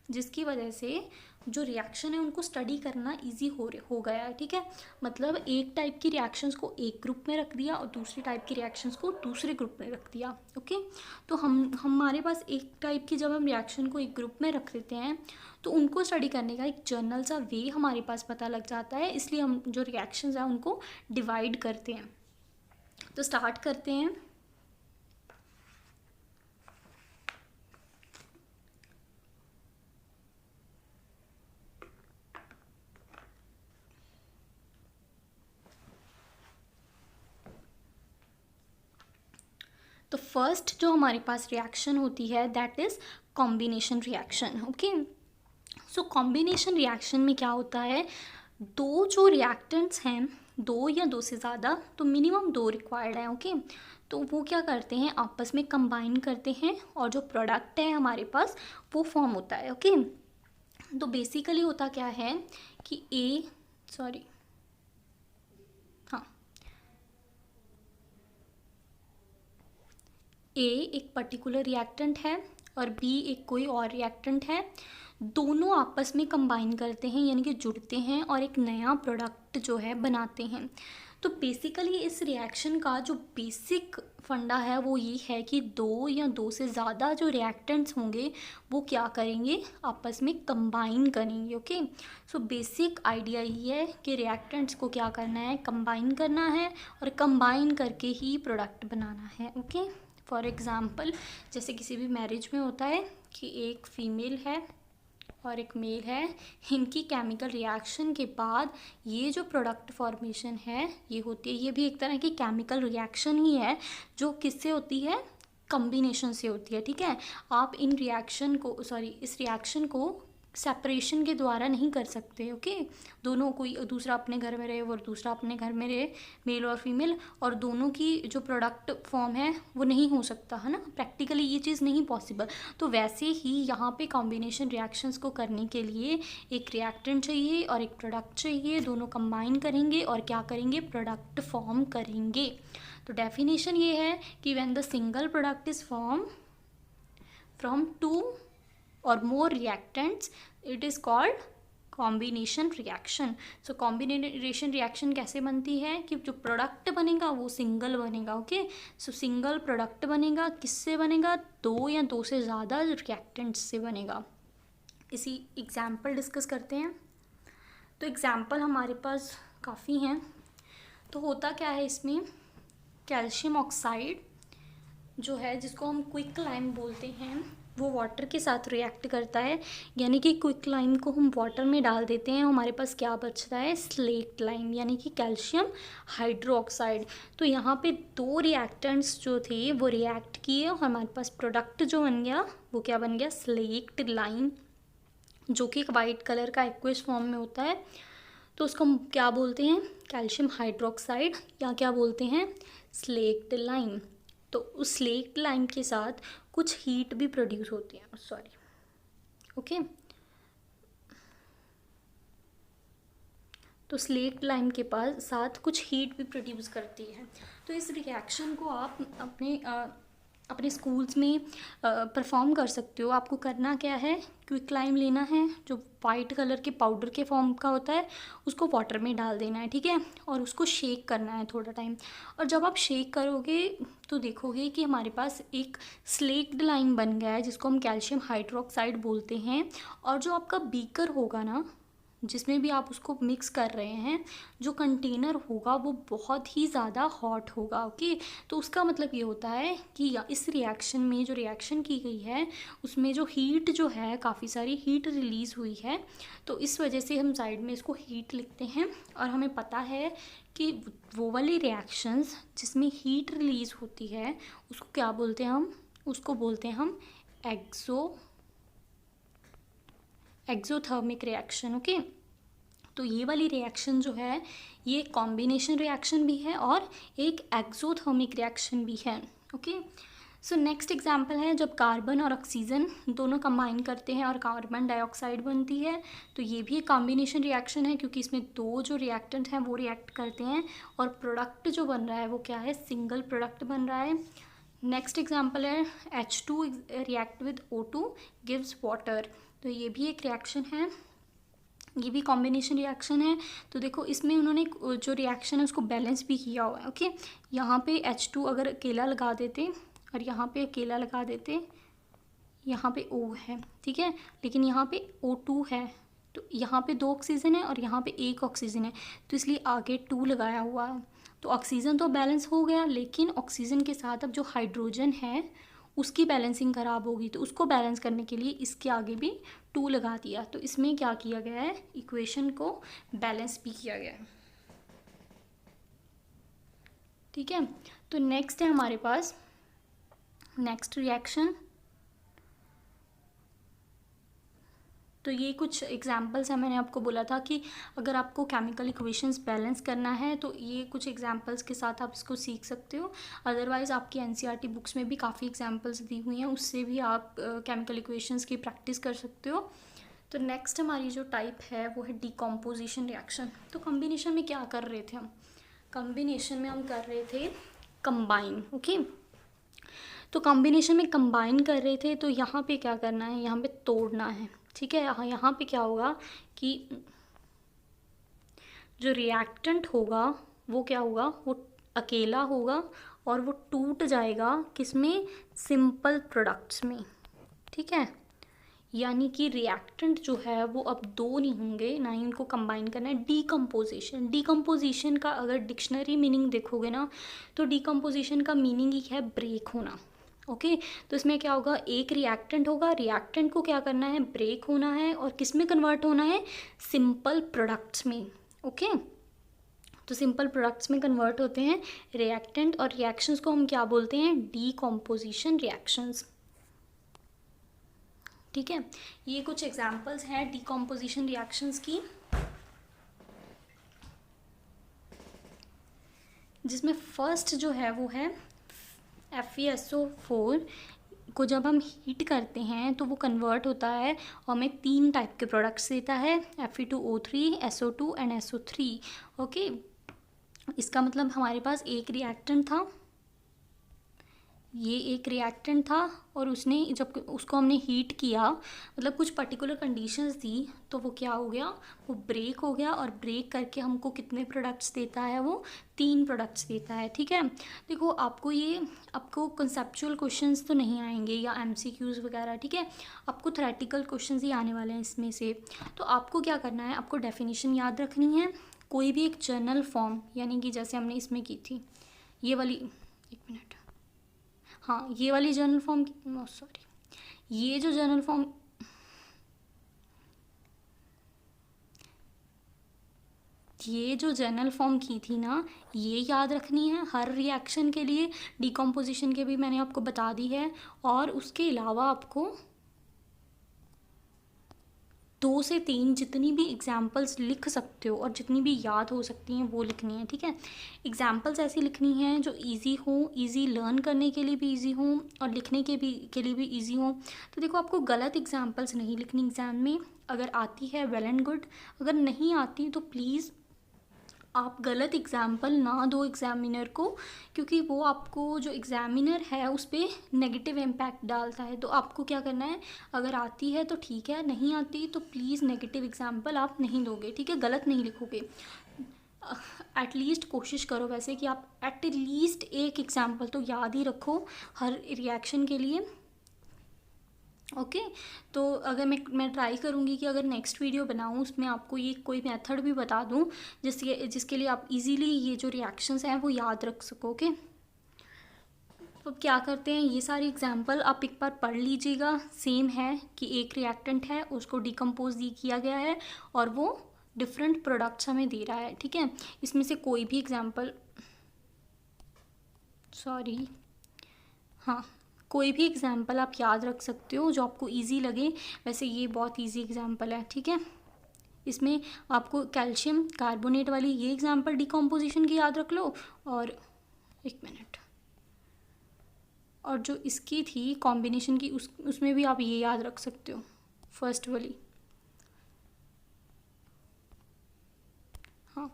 जिसकी वजह से जो रिएक्शन है उनको स्टडी करना इजी हो गया है। ठीक है, मतलब एक टाइप की रिएक्शंस को एक ग्रुप में रख दिया और दूसरी टाइप की रिएक्शंस को दूसरे ग्रुप में रख दिया। ओके, तो हमारे पास एक टाइप की जब हम रिएक्शन को एक ग्रुप में रख देते हैं तो उनको स्टडी करने का एक जनरल सा वे हमारे पास पता लग जाता है, इसलिए हम जो रिएक्शंस हैं उनको डिवाइड करते हैं। तो स्टार्ट करते हैं। तो फर्स्ट जो हमारे पास रिएक्शन होती है that is combination reaction. Okay, so combination reaction में क्या होता है, दो जो रिएक्टेंट्स हैं, दो या दो से ज़्यादा, तो मिनिमम दो रिक्वायर्ड है। ओके, तो वो क्या करते हैं, आपस में कंबाइन करते हैं और जो प्रोडक्ट है हमारे पास वो फॉर्म होता है। ओके, तो बेसिकली होता क्या है कि हाँ, ए एक पर्टिकुलर रिएक्टेंट है और बी एक कोई और रिएक्टेंट है, दोनों आपस में कंबाइन करते हैं यानी कि जुड़ते हैं और एक नया प्रोडक्ट जो है बनाते हैं। तो बेसिकली इस रिएक्शन का जो बेसिक फंडा है वो ये है कि दो या दो से ज़्यादा जो रिएक्टेंट्स होंगे वो क्या करेंगे, आपस में कंबाइन करेंगे। ओके, सो बेसिक आइडिया ये है कि रिएक्टेंट्स को क्या करना है, कंबाइन करना है और कंबाइन करके ही प्रोडक्ट बनाना है। ओके, फॉर एग्ज़ाम्पल जैसे किसी भी मैरिज में होता है कि एक फीमेल है और एक मेल है, इनकी केमिकल रिएक्शन के बाद ये जो प्रोडक्ट फॉर्मेशन है ये होती है, ये भी एक तरह की केमिकल रिएक्शन ही है जो किससे होती है, कॉम्बिनेशन से होती है। ठीक है, आप इन रिएक्शन को इस रिएक्शन को सेपरेशन के द्वारा नहीं कर सकते। ओके, दोनों, कोई दूसरा अपने घर में रहे और दूसरा अपने घर में रहे, मेल और फीमेल, और दोनों की जो प्रोडक्ट फॉर्म है वो नहीं हो सकता है ना, प्रैक्टिकली ये चीज़ नहीं पॉसिबल। तो वैसे ही यहाँ पे कॉम्बिनेशन रिएक्शंस को करने के लिए एक रिएक्टेंट चाहिए और एक प्रोडक्ट चाहिए, दोनों कंबाइन करेंगे और क्या करेंगे, प्रोडक्ट फॉर्म करेंगे। तो डेफिनेशन ये है कि when the single product is form from two or more reactants it is called combination reaction। so combination reaction कैसे बनती है कि जो प्रोडक्ट बनेगा वो सिंगल बनेगा। ओके, सो सिंगल प्रोडक्ट बनेगा, किससे बनेगा, दो या दो से ज़्यादा रिएक्टेंट्स से बनेगा। इसी एग्जाम्पल डिस्कस करते हैं। तो एग्जाम्पल हमारे पास काफ़ी हैं। तो होता क्या है इसमें, कैल्शियम ऑक्साइड जो है जिसको हम क्विक लाइम बोलते हैं वो वाटर के साथ रिएक्ट करता है, यानी कि क्विक लाइम को हम वाटर में डाल देते हैं, हमारे पास क्या बचता है, स्लेट लाइम यानी कि कैल्शियम हाइड्रोक्साइड। तो यहाँ पे दो रिएक्टेंट्स जो थे वो रिएक्ट किए और हमारे पास प्रोडक्ट जो बन गया वो क्या बन गया, स्लेट लाइम, जो कि एक वाइट कलर का एक्वस फॉर्म में होता है। तो उसको हम क्या बोलते हैं, कैल्शियम हाइड्रोक्साइड, या क्या बोलते हैं, स्लेट लाइम। तो उस स्लेट लाइम के साथ कुछ हीट भी प्रोड्यूस होती है, ओके। तो स्लेट लाइम के पास साथ कुछ हीट भी प्रोड्यूस करती है। तो इस रिएक्शन को आप अपने स्कूल्स में परफॉर्म कर सकते हो। आपको करना क्या है, क्विक लाइम लेना है जो वाइट कलर के पाउडर के फॉर्म का होता है, उसको वाटर में डाल देना है, ठीक है, और उसको शेक करना है थोड़ा टाइम। और जब आप शेक करोगे तो देखोगे कि हमारे पास एक स्लेक्ड लाइम बन गया है जिसको हम कैल्शियम हाइड्रोक्साइड बोलते हैं। और जो आपका बीकर होगा ना, जिसमें भी आप उसको मिक्स कर रहे हैं, जो कंटेनर होगा वो बहुत ही ज़्यादा हॉट होगा। ओके, तो उसका मतलब ये होता है कि इस रिएक्शन में जो रिएक्शन की गई है उसमें जो हीट जो है, काफ़ी सारी हीट रिलीज़ हुई है। तो इस वजह से हम साइड में इसको हीट लिखते हैं। और हमें पता है कि वो वाली रिएक्शंस जिसमें हीट रिलीज़ होती है उसको क्या बोलते हैं हम, उसको बोलते हैं हम एक्सोथर्मिक रिएक्शन। ओके, तो ये वाली रिएक्शन जो है ये कॉम्बिनेशन रिएक्शन भी है और एक एक्सोथर्मिक रिएक्शन भी है। ओके, सो नेक्स्ट एग्जांपल है जब कार्बन और ऑक्सीजन दोनों कंबाइन करते हैं और कार्बन डाइऑक्साइड बनती है। तो ये भी एक कॉम्बिनेशन रिएक्शन है क्योंकि इसमें दो जो रिएक्टेंट हैं वो रिएक्ट करते हैं और प्रोडक्ट जो बन रहा है वो क्या है, सिंगल प्रोडक्ट बन रहा है। नेक्स्ट एग्जांपल है H2 react with O2 gives water. तो ये भी एक रिएक्शन है, ये भी कॉम्बिनेशन रिएक्शन है। तो देखो इसमें उन्होंने जो रिएक्शन है उसको बैलेंस भी किया हुआ है। ओके, यहाँ पे H2 अगर अकेला लगा देते और यहाँ पे अकेला लगा देते, यहाँ पे O है, ठीक है, लेकिन यहाँ पे O2 है, तो यहाँ पे दो ऑक्सीजन है और यहाँ पे एक ऑक्सीजन है, तो इसलिए आगे 2 लगाया हुआ है। तो ऑक्सीजन तो बैलेंस हो गया, लेकिन ऑक्सीजन के साथ अब जो हाइड्रोजन है उसकी बैलेंसिंग ख़राब होगी, तो उसको बैलेंस करने के लिए इसके आगे भी 2 लगा दिया। तो इसमें क्या किया गया है, इक्वेशन को बैलेंस भी किया गया है, ठीक है। तो नेक्स्ट है हमारे पास नेक्स्ट रिएक्शन तो ये कुछ एग्जांपल्स हैं, मैंने आपको बोला था कि अगर आपको केमिकल इक्वेशंस बैलेंस करना है तो ये कुछ एग्जांपल्स के साथ आप इसको सीख सकते हो। अदरवाइज़ आपकी एनसीईआरटी बुक्स में भी काफ़ी एग्जांपल्स दी हुई हैं, उससे भी आप केमिकल इक्वेशंस की प्रैक्टिस कर सकते हो। तो नेक्स्ट हमारी जो टाइप है वो है डीकम्पोजिशन रिएक्शन। तो कम्बिनेशन में क्या कर रहे थे हम? कम्बिनेशन में हम कर रहे थे कंबाइन। ओके, तो कॉम्बिनेशन में कंबाइन कर रहे थे, तो यहाँ पे क्या करना है, यहाँ पे तोड़ना है। ठीक है, यहाँ पे क्या होगा कि जो रिएक्टेंट होगा वो क्या होगा, वो अकेला होगा और वो टूट जाएगा किसमें, सिंपल प्रोडक्ट्स में। ठीक है, यानी कि रिएक्टेंट जो है वो अब दो नहीं होंगे, ना ही उनको कंबाइन करना है। डीकम्पोजिशन, डीकम्पोजिशन का अगर डिक्शनरी मीनिंग देखोगे ना तो डीकम्पोजिशन का मीनिंग ही है ब्रेक होना। ओके, तो इसमें क्या होगा, एक रिएक्टेंट होगा, रिएक्टेंट को क्या करना है, ब्रेक होना है और किस में कन्वर्ट होना है, सिंपल प्रोडक्ट्स में। ओके, तो सिंपल प्रोडक्ट्स में कन्वर्ट होते हैं रिएक्टेंट, और रिएक्शंस को हम क्या बोलते हैं, डीकम्पोजिशन रिएक्शंस। ठीक है, ये कुछ एग्जांपल्स हैं डीकम्पोजिशन रिएक्शंस की, जिसमें फर्स्ट जो है वो है FeSO4 को जब हम हीट करते हैं तो वो कन्वर्ट होता है और हमें 3 टाइप के प्रोडक्ट्स देता है, Fe2O3, SO2 and SO3। Okay, इसका मतलब हमारे पास एक रिएक्टेंट था, ये एक रिएक्टेंट था, और उसने जब उसको हमने हीट किया, मतलब कुछ पर्टिकुलर कंडीशंस दी, तो वो क्या हो गया, वो ब्रेक हो गया, और ब्रेक करके हमको कितने प्रोडक्ट्स देता है, वो 3 प्रोडक्ट्स देता है। ठीक है, देखो आपको कंसेप्चुअल क्वेश्चंस तो नहीं आएंगे या MCQs वगैरह। ठीक है, आपको थ्योरेटिकल क्वेश्चंस ही आने वाले हैं इसमें से। तो आपको क्या करना है, आपको डेफिनेशन याद रखनी है, कोई भी एक जर्नल फॉर्म, यानी कि जैसे हमने इसमें की थी ये वाली, एक मिनट, हाँ ये वाली जर्नल फॉर्म, सॉरी, ये जो जर्नल फॉर्म, ये जो जर्नल फॉर्म की थी ना, ये याद रखनी है हर रिएक्शन के लिए। डीकम्पोजिशन के भी मैंने आपको बता दी है, और उसके अलावा आपको 2 से 3 जितनी भी एग्जाम्पल्स लिख सकते हो और जितनी भी याद हो सकती हैं वो लिखनी है। ठीक है, एग्जाम्पल्स ऐसी लिखनी हैं जो इजी हो, इजी लर्न करने के लिए भी इजी हो और लिखने के लिए भी इजी हो। तो देखो, आपको गलत एग्जाम्पल्स नहीं लिखनी एग्ज़ाम में, अगर आती है वेल एंड गुड, अगर नहीं आती तो प्लीज़ आप गलत एग्जाम्पल ना दो एग्जामिनर को, क्योंकि वो आपको, जो एग्जामिनर है उस पर नेगेटिव इम्पैक्ट डालता है। तो आपको क्या करना है, अगर आती है तो ठीक है, नहीं आती तो प्लीज़ नेगेटिव एग्जाम्पल आप नहीं दोगे। ठीक है, गलत नहीं लिखोगे, एटलीस्ट कोशिश करो वैसे कि आप एटलीस्ट एक एग्जाम्पल तो याद ही रखो हर रिएक्शन के लिए। ओके, तो अगर मैं ट्राई करूँगी कि अगर नेक्स्ट वीडियो बनाऊँ उसमें आपको ये कोई मेथड भी बता दूँ जिसके लिए आप इजीली ये जो रिएक्शंस हैं वो याद रख सको। ओके, तो अब क्या करते हैं, ये सारी एग्जांपल आप एक बार पढ़ लीजिएगा। सेम है कि एक रिएक्टेंट है, उसको डिकम्पोज किया गया है और वो डिफरेंट प्रोडक्ट्स हमें दे रहा है। ठीक है, इसमें से कोई भी एग्जाम्पल, सॉरी, हाँ, कोई भी एग्जाम्पल आप याद रख सकते हो जो आपको इजी लगे। वैसे ये बहुत इजी एग्जाम्पल है। ठीक है, इसमें आपको कैल्शियम कार्बोनेट वाली ये एग्जाम्पल डिकम्पोजिशन की याद रख लो, और एक मिनट, और जो इसकी थी कॉम्बिनेशन की उसमें भी आप ये याद रख सकते हो, फर्स्ट वाली, हाँ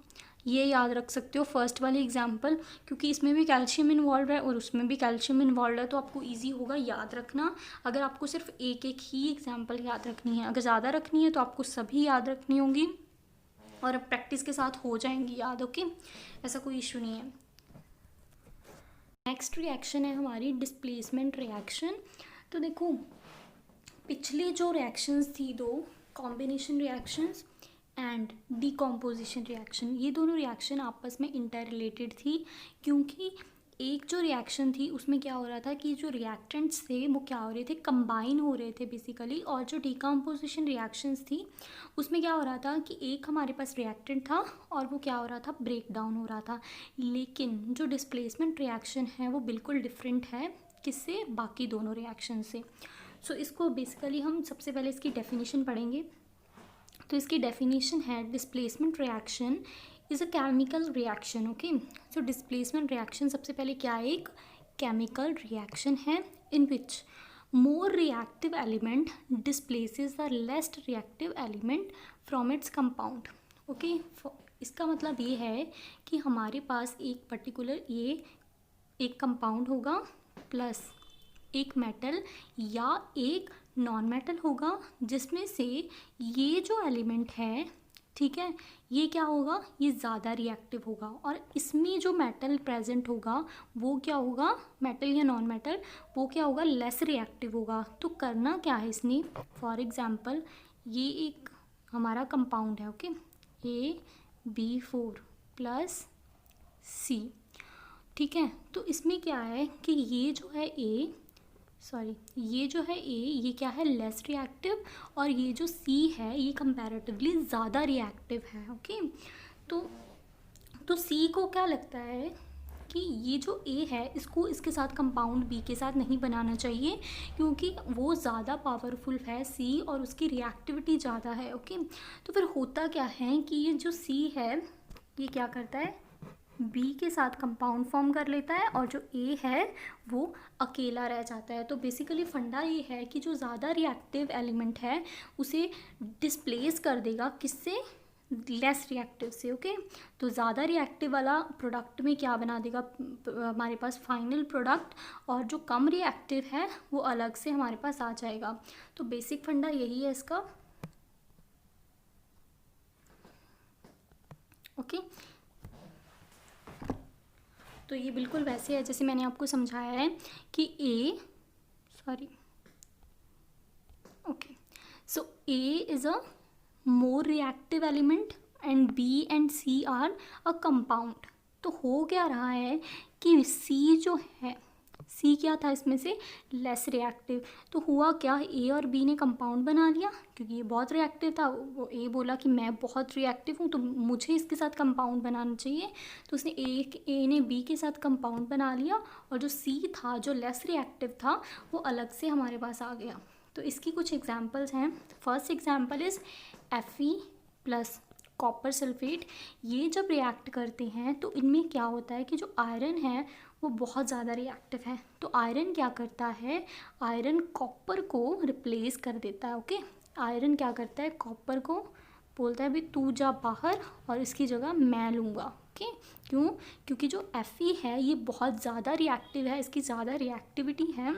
ये याद रख सकते हो फर्स्ट वाली एग्जाम्पल, क्योंकि इसमें भी कैल्शियम इन्वॉल्व है और उसमें भी कैल्शियम इन्वॉल्व है, तो आपको इजी होगा याद रखना। अगर आपको सिर्फ एक एक ही एग्जाम्पल याद रखनी है, अगर ज़्यादा रखनी है तो आपको सभी याद रखनी होंगी और अब प्रैक्टिस के साथ हो जाएंगी याद। ओके, ऐसा कोई इशू नहीं है। नेक्स्ट रिएक्शन है हमारी डिस्प्लेसमेंट रिएक्शन। तो देखो, पिछली जो रिएक्शंस थी दो, combination reactions and decomposition reaction, ये दोनों रिएक्शन आपस में इंटर रिलेटेड थी, क्योंकि एक जो रिएक्शन थी उसमें क्या हो रहा था कि जो रिएक्टेंट्स थे वो क्या हो रहे थे, कंबाइन हो रहे थे बेसिकली, और जो डीकम्पोजिशन रिएक्शंस थी उसमें क्या हो रहा था कि एक हमारे पास रिएक्टेंट था और वो क्या हो रहा था, ब्रेक डाउन हो रहा था। लेकिन जो डिस्प्लेसमेंट रिएक्शन है वो बिल्कुल डिफरेंट है, किससे, बाकी दोनों रिएक्शन से। सो इसको बेसिकली हम सबसे पहले इसकी डेफिनेशन पढ़ेंगे। तो इसकी डेफिनेशन है displacement reaction is a chemical reaction. Okay, so displacement reaction सबसे पहले क्या है, एक केमिकल रिएक्शन है in which more reactive element displaces the less reactive element from its compound. Okay, इसका मतलब ये है कि हमारे पास एक पर्टिकुलर ये एक कंपाउंड होगा प्लस एक मेटल या एक नॉन मेटल होगा, जिसमें से ये जो एलिमेंट है, ठीक है, ये क्या होगा, ये ज़्यादा रिएक्टिव होगा, और इसमें जो मेटल प्रेजेंट होगा वो क्या होगा, मेटल या नॉन मेटल, वो क्या होगा, लेस रिएक्टिव होगा। तो करना क्या है इसने, फॉर एग्जांपल ये एक हमारा कंपाउंड है, ओके, AbO4 प्लस C, ठीक है। तो इसमें क्या है कि ये जो है ये क्या है, लेस रिएक्टिव, और ये जो C है ये कंपैरेटिवली ज़्यादा रिएक्टिव है। ओके, तो C को क्या लगता है कि ये जो A है इसको इसके साथ कंपाउंड B के साथ नहीं बनाना चाहिए, क्योंकि वो ज़्यादा पावरफुल है C और उसकी रिएक्टिविटी ज़्यादा है। ओके, तो फिर होता क्या है कि ये जो C है ये क्या करता है, B के साथ कंपाउंड फॉर्म कर लेता है, और जो A है वो अकेला रह जाता है। तो बेसिकली फंडा ये है कि जो ज़्यादा रिएक्टिव एलिमेंट है उसे डिस्प्लेस कर देगा किससे, लेस रिएक्टिव से। ओके, तो ज़्यादा रिएक्टिव वाला प्रोडक्ट में क्या बना देगा हमारे पास फाइनल प्रोडक्ट, और जो कम रिएक्टिव है वो अलग से हमारे पास आ जाएगा। तो बेसिक फंडा यही है इसका। ओके, तो ये बिल्कुल वैसे है जैसे मैंने आपको समझाया है कि so A is a more reactive element and B and C are a compound। तो हो क्या रहा है कि C जो है, C क्या था इसमें से, लेस रिएक्टिव। तो हुआ क्या, A और B ने कंपाउंड बना लिया, क्योंकि ये बहुत रिएक्टिव था, वो A बोला कि मैं बहुत रिएक्टिव हूँ तो मुझे इसके साथ कंपाउंड बनाना चाहिए, तो उसने A ने B के साथ कंपाउंड बना लिया, और जो C था जो लेस रिएक्टिव था वो अलग से हमारे पास आ गया। तो इसकी कुछ एग्जांपल्स हैं। First example is Fe plus copper sulphate. ये जब रिएक्ट करते हैं तो इनमें क्या होता है कि जो आयरन है वो बहुत ज़्यादा रिएक्टिव है, तो आयरन क्या करता है, आयरन कॉपर को रिप्लेस कर देता है। ओके, आयरन क्या करता है, कॉपर को बोलता है भी तू जा बाहर और इसकी जगह मैं लूँगा। ओके, क्यों, क्योंकि जो Fe है ये बहुत ज़्यादा रिएक्टिव है, इसकी ज़्यादा रिएक्टिविटी है।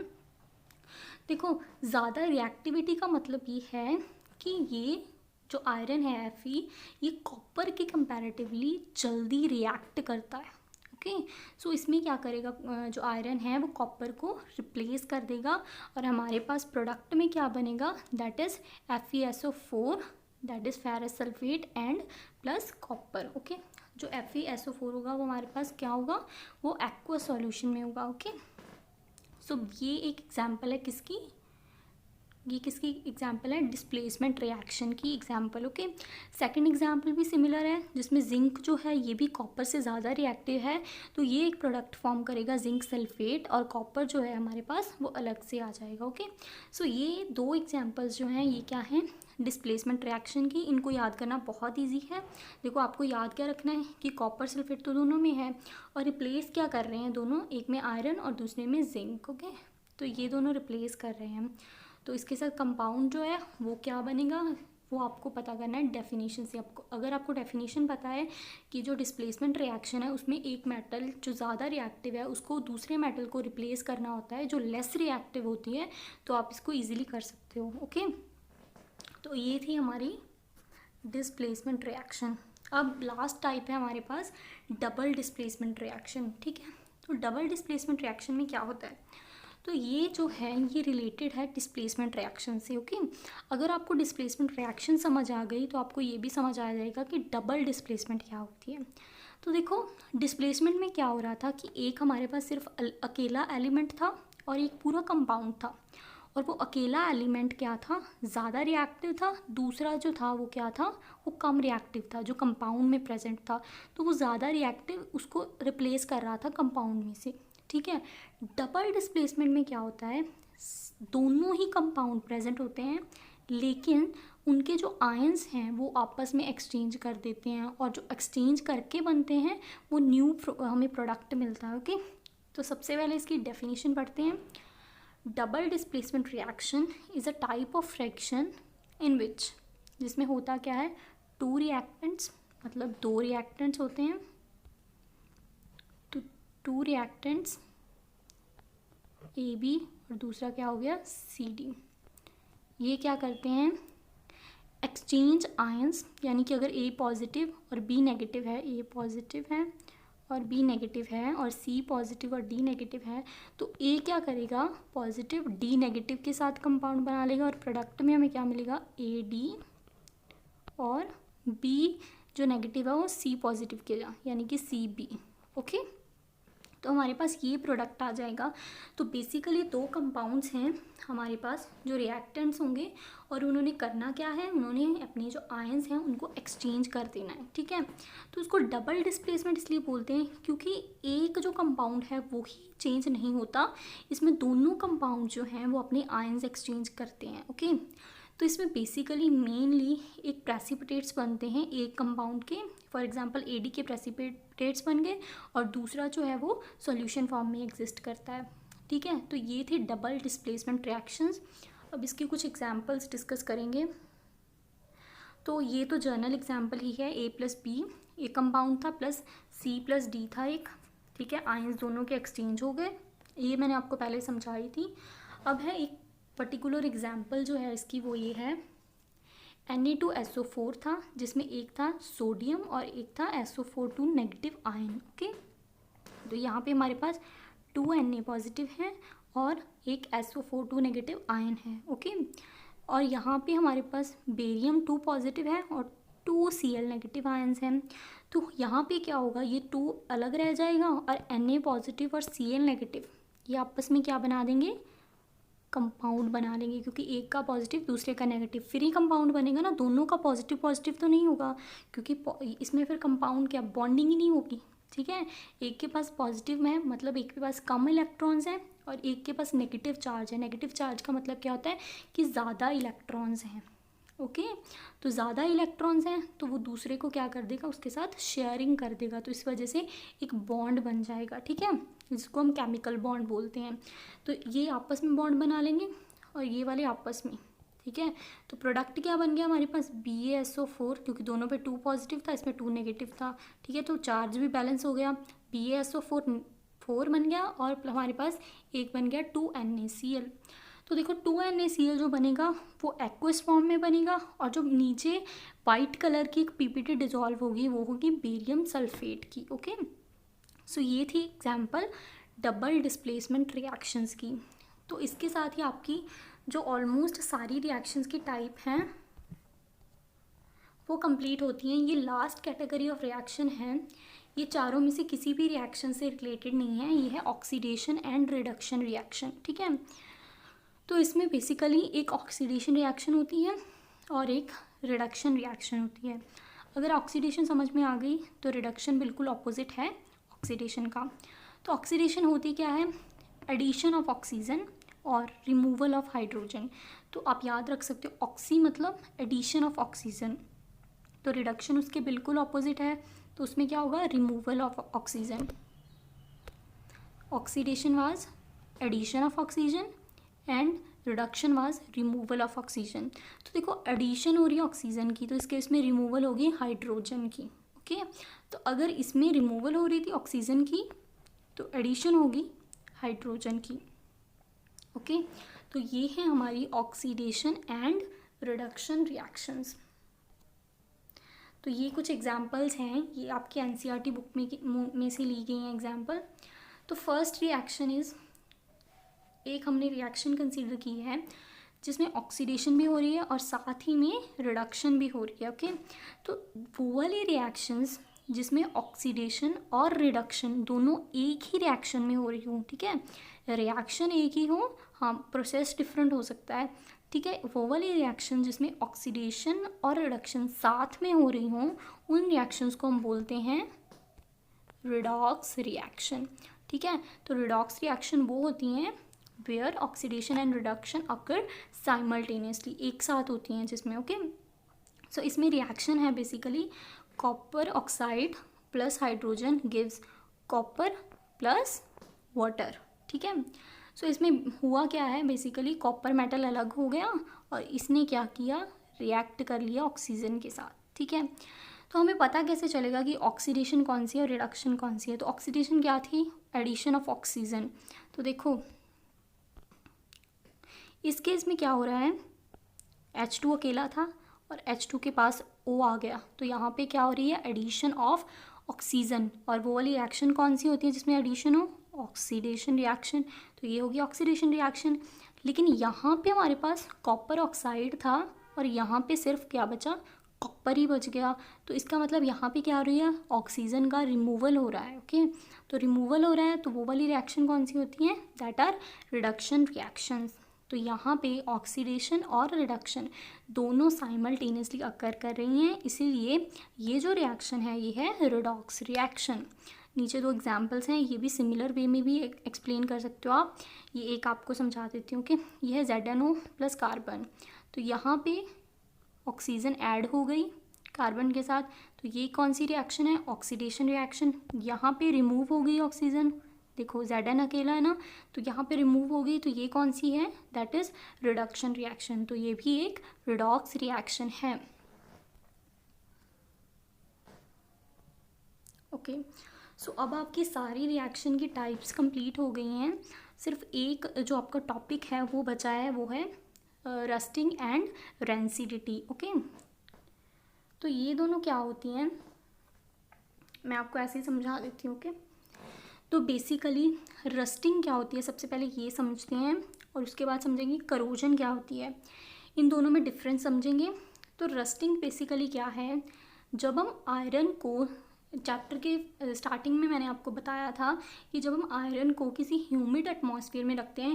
देखो, ज़्यादा रिएक्टिविटी का मतलब ये है कि ये जो आयरन है Fe, ये कॉपर के कंपैरेटिवली जल्दी रिएक्ट करता है। ओके, सो इसमें क्या करेगा, जो आयरन है वो कॉपर को रिप्लेस कर देगा, और हमारे पास प्रोडक्ट में क्या बनेगा, that is FeSO4, that is ferrous sulphate and plus copper. Okay, जो FeSO4 होगा वो हमारे पास क्या होगा, वो एक्वा सॉल्यूशन में होगा। ओके, सो ये एक एग्जांपल है किसकी, ये किसकी एग्जाम्पल है, डिस्प्लेसमेंट रिएक्शन की एग्जाम्पल। ओके, सेकंड एग्जाम्पल भी सिमिलर है, जिसमें जिंक जो है ये भी कॉपर से ज़्यादा रिएक्टिव है, तो ये एक प्रोडक्ट फॉर्म करेगा जिंक सल्फेट, और कॉपर जो है हमारे पास वो अलग से आ जाएगा। ओके, सो ये दो एग्जाम्पल्स जो हैं ये क्या हैं, डिस्प्लेसमेंट रिएक्शन की। इनको याद करना बहुत ईजी है। देखो, आपको याद क्या रखना है कि कॉपर सल्फेट तो दोनों में है, और रिप्लेस क्या कर रहे हैं दोनों, एक में आयरन और दूसरे में जिंक। ओके, तो ये दोनों रिप्लेस कर रहे हैं, तो इसके साथ कंपाउंड जो है वो क्या बनेगा वो आपको पता करना है डेफिनेशन से। आपको अगर आपको डेफिनेशन पता है कि जो डिस्प्लेसमेंट रिएक्शन है उसमें एक मेटल जो ज़्यादा रिएक्टिव है उसको दूसरे मेटल को रिप्लेस करना होता है जो लेस रिएक्टिव होती है, तो आप इसको ईजिली कर सकते हो। ओके, तो ये थी हमारी डिस्प्लेसमेंट रिएक्शन। अब लास्ट टाइप है हमारे पास डबल डिस्प्लेसमेंट रिएक्शन। ठीक है, तो डबल डिस्प्लेसमेंट रिएक्शन में क्या होता है, तो ये जो है ये रिलेटेड है डिस्प्लेसमेंट रिएक्शन से। ओके, अगर आपको डिस्प्लेसमेंट रिएक्शन समझ आ गई तो आपको ये भी समझ आ जाएगा कि डबल डिस्प्लेसमेंट क्या होती है। तो देखो, डिस्प्लेसमेंट में क्या हो रहा था कि एक हमारे पास सिर्फ अकेला एलिमेंट था और एक पूरा कंपाउंड था, और वो अकेला एलिमेंट क्या था, ज़्यादा रिएक्टिव था, दूसरा जो था वो क्या था, वो कम रिएक्टिव था जो कंपाउंड में प्रेजेंट था, तो वो ज़्यादा रिएक्टिव उसको रिप्लेस कर रहा था कंपाउंड में से। ठीक है, डबल डिस्प्लेसमेंट में क्या होता है, दोनों ही कंपाउंड प्रेजेंट होते हैं, लेकिन उनके जो आयंस हैं वो आपस में एक्सचेंज कर देते हैं, और जो एक्सचेंज करके बनते हैं वो न्यू हमें प्रोडक्ट मिलता है। ओके, तो सबसे पहले इसकी डेफिनेशन पढ़ते हैं। Double displacement reaction is a type of reaction in which, जिसमें होता क्या है, टू रिएक्टेंट्स, मतलब दो रिएक्टेंट्स होते हैं, तो टू रिएक्टेंट्स ए बी और दूसरा क्या हो गया सी डी, ये क्या करते हैं, एक्सचेंज आयंस, यानी कि अगर ए पॉजिटिव और बी नेगेटिव है, ए पॉजिटिव है और बी नेगेटिव है, और सी पॉजिटिव और डी नेगेटिव है, तो ए क्या करेगा, पॉजिटिव डी नेगेटिव के साथ कंपाउंड बना लेगा, और प्रोडक्ट में हमें क्या मिलेगा, ए डी, और बी जो नेगेटिव है वो सी पॉजिटिव के, यानी कि सी बी। ओके, तो हमारे पास ये प्रोडक्ट आ जाएगा। तो बेसिकली दो कंपाउंड्स हैं हमारे पास जो रिएक्टेंट्स होंगे, और उन्होंने करना क्या है, उन्होंने अपने जो आयंस हैं उनको एक्सचेंज कर देना है। ठीक है, तो उसको डबल डिस्प्लेसमेंट इसलिए बोलते हैं क्योंकि एक जो कंपाउंड है वो ही चेंज नहीं होता, इसमें दोनों कंपाउंड जो हैं वो अपने आयंस एक्सचेंज करते हैं। ओके, तो इसमें बेसिकली मेनली एक प्रेसिपिटेट्स बनते हैं एक कंपाउंड के, फॉर एग्जांपल एडी के प्रेसिपिटेट्स बन गए, और दूसरा जो है वो सॉल्यूशन फॉर्म में एग्जिस्ट करता है। ठीक है, तो ये थे डबल डिस्प्लेसमेंट रिएक्शंस। अब इसके कुछ एग्जांपल्स डिस्कस करेंगे। तो ये तो जर्नल एग्जांपल ही है, ए प्लस बी एक कंपाउंड था, प्लस सी प्लस डी था एक। ठीक है, आयंस दोनों के एक्सचेंज हो गए, ये मैंने आपको पहले समझाई थी। अब है एक पर्टिकुलर एग्जाम्पल जो है इसकी, वो ये है Na2SO4 था, जिसमें एक था सोडियम और एक था SO4 नेगेटिव आयन। ओके, तो यहाँ पे हमारे पास 2 Na पॉजिटिव है और एक SO4 नेगेटिव आयन है। ओके, और यहाँ पे हमारे पास बेरियम 2 पॉजिटिव है और 2 Cl नेगेटिव आयन्स हैं। तो यहाँ पे क्या होगा, ये 2 अलग रह जाएगा, और Na पॉजिटिव और Cl नेगेटिव ये आपस में क्या बना देंगे, कंपाउंड बना लेंगे, क्योंकि एक का पॉजिटिव दूसरे का नेगेटिव, फिर ही कंपाउंड बनेगा ना, दोनों का पॉजिटिव पॉजिटिव तो नहीं होगा, क्योंकि इसमें फिर कंपाउंड क्या, बॉन्डिंग ही नहीं होगी। ठीक है, एक के पास पॉजिटिव है मतलब एक के पास कम इलेक्ट्रॉन्स हैं, और एक के पास नेगेटिव चार्ज है। नेगेटिव चार्ज का मतलब क्या होता है कि ज़्यादा इलेक्ट्रॉन्स हैं। ओके, तो ज़्यादा इलेक्ट्रॉन्स हैं तो वो दूसरे को क्या कर देगा, उसके साथ शेयरिंग कर देगा, तो इस वजह से एक बॉन्ड बन जाएगा। ठीक है, जिसको हम केमिकल बॉन्ड बोलते हैं। तो ये आपस में बॉन्ड बना लेंगे और ये वाले आपस में। ठीक है, तो प्रोडक्ट क्या बन गया हमारे पास, BaSO4, क्योंकि दोनों पे 2 पॉजिटिव था, इसमें 2 नेगेटिव था। ठीक है, तो चार्ज भी बैलेंस हो गया, BaSO4 बन गया, और हमारे पास एक बन गया 2 NaCl। तो देखो 2 NaCl जो बनेगा वो एक्वस फॉर्म में बनेगा, और जो नीचे वाइट कलर की एक PPT डिजॉल्व होगी वो होगी बेरियम सल्फेट की। ओके, सो ये थी एग्जाम्पल डबल डिस्प्लेसमेंट रिएक्शंस की। तो इसके साथ ही आपकी जो ऑलमोस्ट सारी रिएक्शंस की टाइप हैं वो कंप्लीट होती हैं। ये लास्ट कैटेगरी ऑफ रिएक्शन है, ये चारों में से किसी भी रिएक्शन से रिलेटेड नहीं है, ये है ऑक्सीडेशन एंड रिडक्शन रिएक्शन। ठीक है, तो इसमें बेसिकली एक ऑक्सीडेशन रिएक्शन होती है और एक रिडक्शन रिएक्शन होती है। अगर ऑक्सीडेशन समझ में आ गई तो रिडक्शन बिल्कुल ऑपोजिट है ऑक्सीडेशन का। तो ऑक्सीडेशन होती क्या है, एडिशन ऑफ ऑक्सीजन और रिमूवल ऑफ हाइड्रोजन। तो आप याद रख सकते हो, ऑक्सी मतलब एडिशन ऑफ ऑक्सीजन, तो रिडक्शन उसके बिल्कुल ऑपोजिट है, तो उसमें क्या होगा, removal of oxygen. Oxidation was addition of oxygen and reduction was removal of oxygen. तो देखो एडिशन हो रही है ऑक्सीजन की, तो इस केस में रिमूवल होगी हाइड्रोजन की। ओके, तो अगर इसमें रिमूवल हो रही थी ऑक्सीजन की तो एडिशन होगी हाइड्रोजन की। ओके, तो ये है हमारी ऑक्सीडेशन एंड रिडक्शन रिएक्शंस। तो ये कुछ एग्जांपल्स हैं, ये आपकी एनसीईआरटी बुक में से ली गई हैं एग्जांपल। तो फर्स्ट रिएक्शन इज़, एक हमने रिएक्शन कंसीडर की है जिसमें ऑक्सीडेशन भी हो रही है और साथ ही में रिडक्शन भी हो रही है। ओके, तो वो वाली रिएक्शंस जिसमें ऑक्सीडेशन और रिडक्शन दोनों एक ही रिएक्शन में हो रही हो, ठीक है, रिएक्शन एक ही हो, हाँ प्रोसेस डिफरेंट हो सकता है, ठीक है, वो वाली रिएक्शन जिसमें ऑक्सीडेशन और रिडक्शन साथ में हो रही हों उन रिएक्शंस को हम बोलते हैं रिडॉक्स रिएक्शन। ठीक है, तो रिडॉक्स रिएक्शन वो होती हैं where oxidation and reduction occur simultaneously, एक साथ होती हैं जिसमें, ओके। सो इसमें रिएक्शन है basically copper oxide plus hydrogen gives copper plus water, ठीक है। सो इसमें हुआ क्या है, बेसिकली कॉपर मेटल अलग हो गया और इसने क्या किया, रिएक्ट कर लिया ऑक्सीजन के साथ, ठीक है। तो हमें पता कैसे चलेगा कि ऑक्सीडेशन कौन सी है और रिडक्शन कौन सी है। तो ऑक्सीडेशन क्या थी, एडिशन ऑफ ऑक्सीजन। तो देखो इस केस में क्या हो रहा है, H2 अकेला था और H2 के पास O आ गया, तो यहाँ पे क्या हो रही है, एडिशन ऑफ ऑक्सीजन। और वो वाली रिएक्शन कौन सी होती है जिसमें एडिशन हो, ऑक्सीडेशन रिएक्शन। तो ये होगी ऑक्सीडेशन रिएक्शन। लेकिन यहाँ पे हमारे पास कॉपर ऑक्साइड था और यहाँ पे सिर्फ क्या बचा, कॉपर ही बच गया। तो इसका मतलब यहाँ पे क्या हो रही है, ऑक्सीजन का रिमूवल हो रहा है, ओके। तो रिमूवल हो रहा है तो वो वाली रिएक्शन कौन सी होती है, दैट आर रिडक्शन रिएक्शंस। तो यहाँ पे ऑक्सीडेशन और रिडक्शन दोनों साइमल्टेनियसली अकर कर रही हैं, इसीलिए ये जो रिएक्शन है ये है रिडॉक्स रिएक्शन। नीचे दो एग्जांपल्स हैं, ये भी सिमिलर वे में भी एक्सप्लेन कर सकते हो आप। ये एक आपको समझा देती हूँ कि ये है ZnO प्लस कार्बन। तो यहाँ पे ऑक्सीजन ऐड हो गई कार्बन के साथ, तो ये कौन सी रिएक्शन है, ऑक्सीडेशन रिएक्शन। यहाँ पे रिमूव हो गई ऑक्सीजन, देखो Zn अकेला है ना, तो यहाँ पे रिमूव हो गई, तो ये कौन सी है, दैट इज़ रिडक्शन रिएक्शन। तो ये भी एक रिडॉक्स रिएक्शन है, ओके। सो अब आपकी सारी रिएक्शन की टाइप्स कंप्लीट हो गई हैं, सिर्फ एक जो आपका टॉपिक है वो बचा है, वो है रस्टिंग एंड रेंसिडिटी, ओके। तो ये दोनों क्या होती हैं, मैं आपको ऐसे ही समझा देती हूँ, ओके। तो बेसिकली रस्टिंग क्या होती है, सबसे पहले ये समझते हैं और उसके बाद समझेंगे करोजन क्या होती है, इन दोनों में डिफरेंस समझेंगे। तो रस्टिंग बेसिकली क्या है, जब हम आयरन को, चैप्टर के स्टार्टिंग में मैंने आपको बताया था कि जब हम आयरन को किसी ह्यूमिड एटमॉस्फेयर में रखते हैं,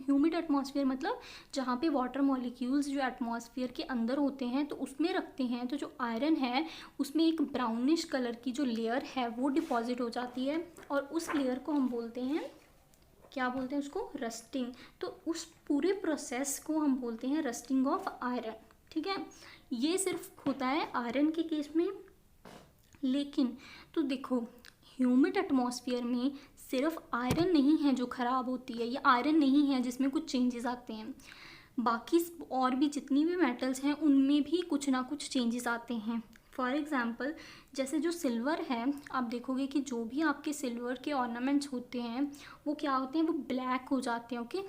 ह्यूमिड एटमॉस्फेयर मतलब जहाँ पे वाटर मॉलिक्यूल्स जो एटमॉस्फेयर के अंदर होते हैं, तो उसमें रखते हैं, तो जो आयरन है उसमें एक ब्राउनिश कलर की जो लेयर है वो डिपॉजिट हो जाती है और उस लेयर को हम बोलते हैं, क्या बोलते हैं उसको, रस्टिंग। तो उस पूरे प्रोसेस को हम बोलते हैं रस्टिंग ऑफ आयरन, ठीक है। ये सिर्फ होता है आयरन के केस में। लेकिन तो देखो ह्यूमिड एटमॉस्फेयर में सिर्फ आयरन नहीं है जो ख़राब होती है, या आयरन नहीं है जिसमें कुछ चेंजेस आते हैं, बाकी और भी जितनी भी मेटल्स हैं उनमें भी कुछ ना कुछ चेंजेस आते हैं। फॉर एग्ज़ाम्पल जैसे जो सिल्वर है, आप देखोगे कि जो भी आपके सिल्वर के ऑर्नामेंट्स होते हैं वो क्या होते हैं, वो ब्लैक हो जाते हैं, ओके,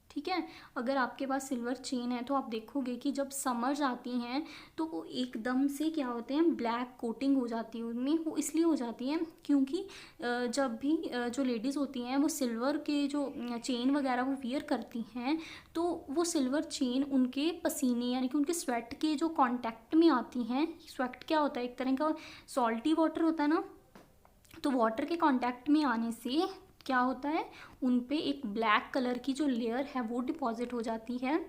ठीक है। अगर आपके पास सिल्वर चेन है तो आप देखोगे कि जब समर्स आती हैं तो वो एकदम से क्या होते हैं, ब्लैक कोटिंग हो जाती है उनमें। वो इसलिए हो जाती है क्योंकि जब भी जो लेडीज़ होती हैं वो सिल्वर के जो चेन वगैरह वो वियर करती हैं, तो वो सिल्वर चेन उनके पसीने यानी कि उनके स्वेट के जो कांटेक्ट में आती हैं। स्वेट क्या होता है, एक तरह का सॉल्टी वाटर होता है ना, तो वाटर के कांटेक्ट में आने से क्या होता है, उन पे एक ब्लैक कलर की जो लेयर है वो डिपॉजिट हो जाती है।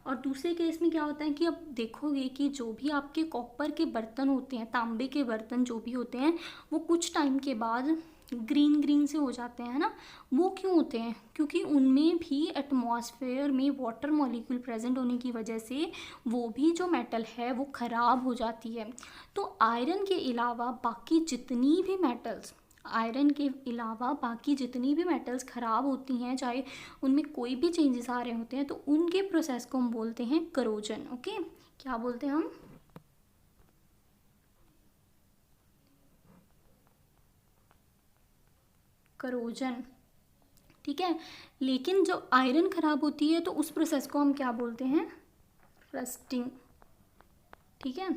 और दूसरे केस में क्या होता है कि अब देखोगे कि जो भी आपके कॉपर के बर्तन होते हैं, तांबे के बर्तन जो भी होते हैं, वो कुछ टाइम के बाद ग्रीन ग्रीन से हो जाते हैं ना। वो क्यों होते हैं, क्योंकि उनमें भी एटमॉस्फेयर में वाटर मॉलिक्यूल प्रेजेंट होने की वजह से वो भी जो मेटल है वो ख़राब हो जाती है। तो आयरन के अलावा बाकी जितनी भी मेटल्स, आयरन के अलावा बाकी जितनी भी मेटल्स ख़राब होती हैं, चाहे उनमें कोई भी चेंजेस आ रहे होते हैं, तो उनके प्रोसेस को हम बोलते हैं करोजन, ओके। क्या बोलते हैं हम, करोजन, ठीक है। लेकिन जो आयरन ख़राब होती है तो उस प्रोसेस को हम क्या बोलते हैं, रस्टिंग, ठीक है।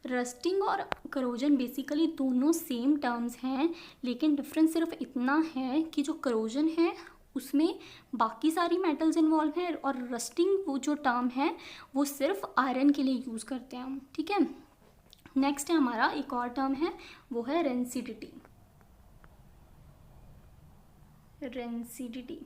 रस्टिंग और करोजन बेसिकली दोनों सेम टर्म्स हैं, लेकिन डिफरेंस सिर्फ इतना है कि जो करोजन है उसमें बाकी सारी मेटल्स इन्वॉल्व हैं और रस्टिंग वो जो टर्म है वो सिर्फ आयरन के लिए यूज़ करते हैं हम, ठीक है। नेक्स्ट है हमारा एक और टर्म है, वो है रेंसिडिटी। रेंसिडिटी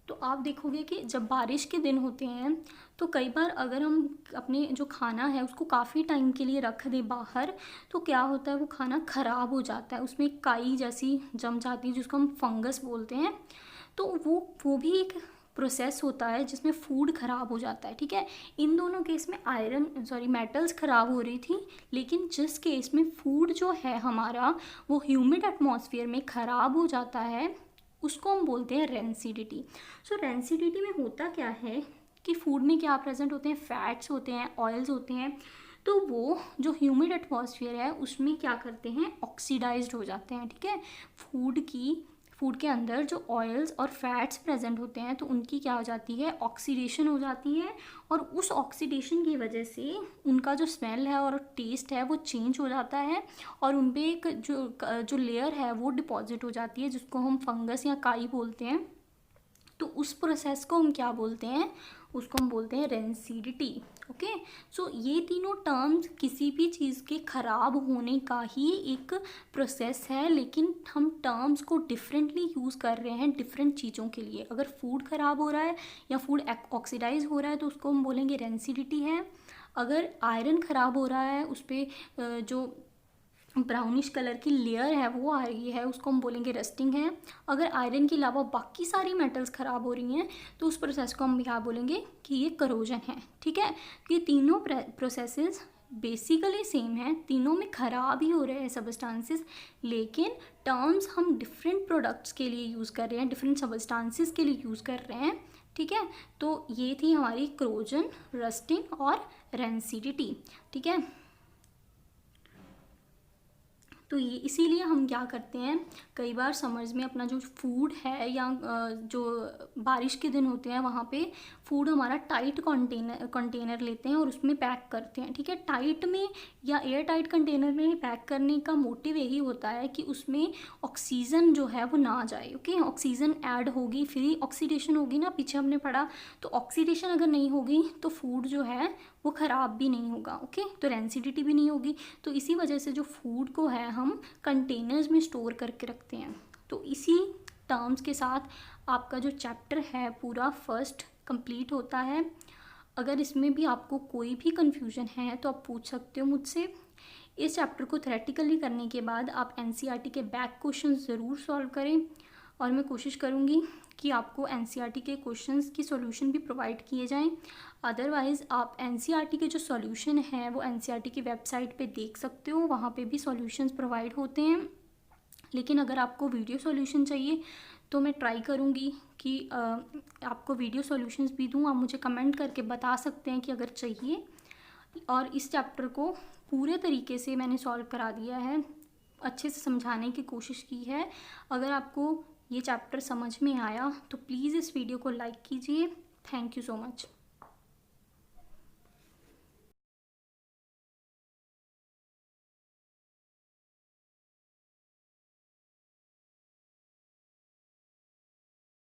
तो आप देखोगे कि जब बारिश के दिन होते हैं तो कई बार अगर हम अपने जो खाना है उसको काफ़ी टाइम के लिए रख दें बाहर, तो क्या होता है, वो खाना ख़राब हो जाता है, उसमें काई जैसी जम जाती है जिसको हम फंगस बोलते हैं। तो वो भी एक प्रोसेस होता है जिसमें फूड ख़राब हो जाता है, ठीक है। इन दोनों केस में मेटल्स ख़राब हो रही थी, लेकिन जिस केस में फूड जो है हमारा वो ह्यूमिड एटमॉस्फेयर में ख़राब हो जाता है उसको हम बोलते हैं रेंसिडिटी। सो रेंसिडिटी में होता क्या है कि फूड में क्या प्रेजेंट होते हैं, फैट्स होते हैं, ऑयल्स होते हैं, तो वो जो ह्यूमिड एटमॉस्फेयर है उसमें क्या करते हैं, ऑक्सीडाइज्ड हो जाते हैं, ठीक है। फूड के अंदर जो ऑयल्स और फैट्स प्रेजेंट होते हैं तो उनकी क्या हो जाती है, ऑक्सीडेशन हो जाती है, और उस ऑक्सीडेशन की वजह से उनका जो स्मेल है और टेस्ट है वो चेंज हो जाता है, और उन पर एक जो लेयर है वो डिपॉजिट हो जाती है जिसको हम फंगस या काई बोलते हैं। तो उस प्रोसेस को हम क्या बोलते हैं, उसको हम बोलते हैं रेंसिडिटी। ओके, सो ये तीनों टर्म्स किसी भी चीज़ के ख़राब होने का ही एक प्रोसेस है, लेकिन हम टर्म्स को डिफरेंटली यूज़ कर रहे हैं डिफरेंट चीज़ों के लिए। अगर फूड ख़राब हो रहा है या फूड ऑक्सीडाइज हो रहा है तो उसको हम बोलेंगे रेंसिडिटी है। अगर आयरन ख़राब हो रहा है, उस पर जो ब्राउनिश कलर की लेयर है वो आ रही है, उसको हम बोलेंगे रस्टिंग है। अगर आयरन के अलावा बाकी सारी मेटल्स ख़राब हो रही हैं तो उस प्रोसेस को हम क्या बोलेंगे कि ये करोजन है, ठीक है। ये तीनों प्रोसेसेस बेसिकली सेम है, तीनों में ख़राब ही हो रहे हैं सबस्टांसेस, लेकिन टर्म्स हम डिफरेंट प्रोडक्ट्स के लिए यूज़ कर रहे हैं, डिफरेंट सबस्टांसेस के लिए यूज़ कर रहे हैं, ठीक है। तो ये थी हमारी करोजन, रस्टिंग और रेंसिडिटी, ठीक है। तो ये इसीलिए हम क्या करते हैं, कई बार समर्स में अपना जो फूड है या जो बारिश के दिन होते हैं वहाँ पे फूड हमारा टाइट कंटेनर लेते हैं और उसमें पैक करते हैं, ठीक है। टाइट में या एयर टाइट कंटेनर में पैक करने का मोटिव यही होता है कि उसमें ऑक्सीजन जो है वो ना जाए, ओके। ऑक्सीजन ऐड होगी, फ्री ऑक्सीडेशन होगी ना, पीछे हमने पढ़ा। तो ऑक्सीडेशन अगर नहीं होगी तो फूड जो है वो ख़राब भी नहीं होगा, ओके। तो रेंसिडिटी भी नहीं होगी। तो इसी वजह से जो फूड को है हम कंटेनर्स में स्टोर करके रखते हैं। तो इसी टर्म्स के साथ आपका जो चैप्टर है पूरा फर्स्ट कंप्लीट होता है। अगर इसमें भी आपको कोई भी कन्फ्यूजन है तो आप पूछ सकते हो मुझसे। इस चैप्टर को थ्योरेटिकली करने के बाद आप एनसीईआरटी के बैक क्वेश्चन ज़रूर सॉल्व करें, और मैं कोशिश करूँगी कि आपको एनसीईआरटी के क्वेश्चंस की सॉल्यूशन भी प्रोवाइड किए जाएं। अदरवाइज़ आप एनसीईआरटी के जो सॉल्यूशन हैं वो एनसीईआरटी की वेबसाइट पे देख सकते हो, वहाँ पे भी सॉल्यूशंस प्रोवाइड होते हैं। लेकिन अगर आपको वीडियो सॉल्यूशन चाहिए तो मैं ट्राई करूँगी कि आपको वीडियो सॉल्यूशंस भी दूँ। आप मुझे कमेंट करके बता सकते हैं कि अगर चाहिए। और इस चैप्टर को पूरे तरीके से मैंने सॉल्व करा दिया है, अच्छे से समझाने की कोशिश की है। अगर आपको ये चैप्टर समझ में आया तो प्लीज़ इस वीडियो को लाइक कीजिए। Thank you so much.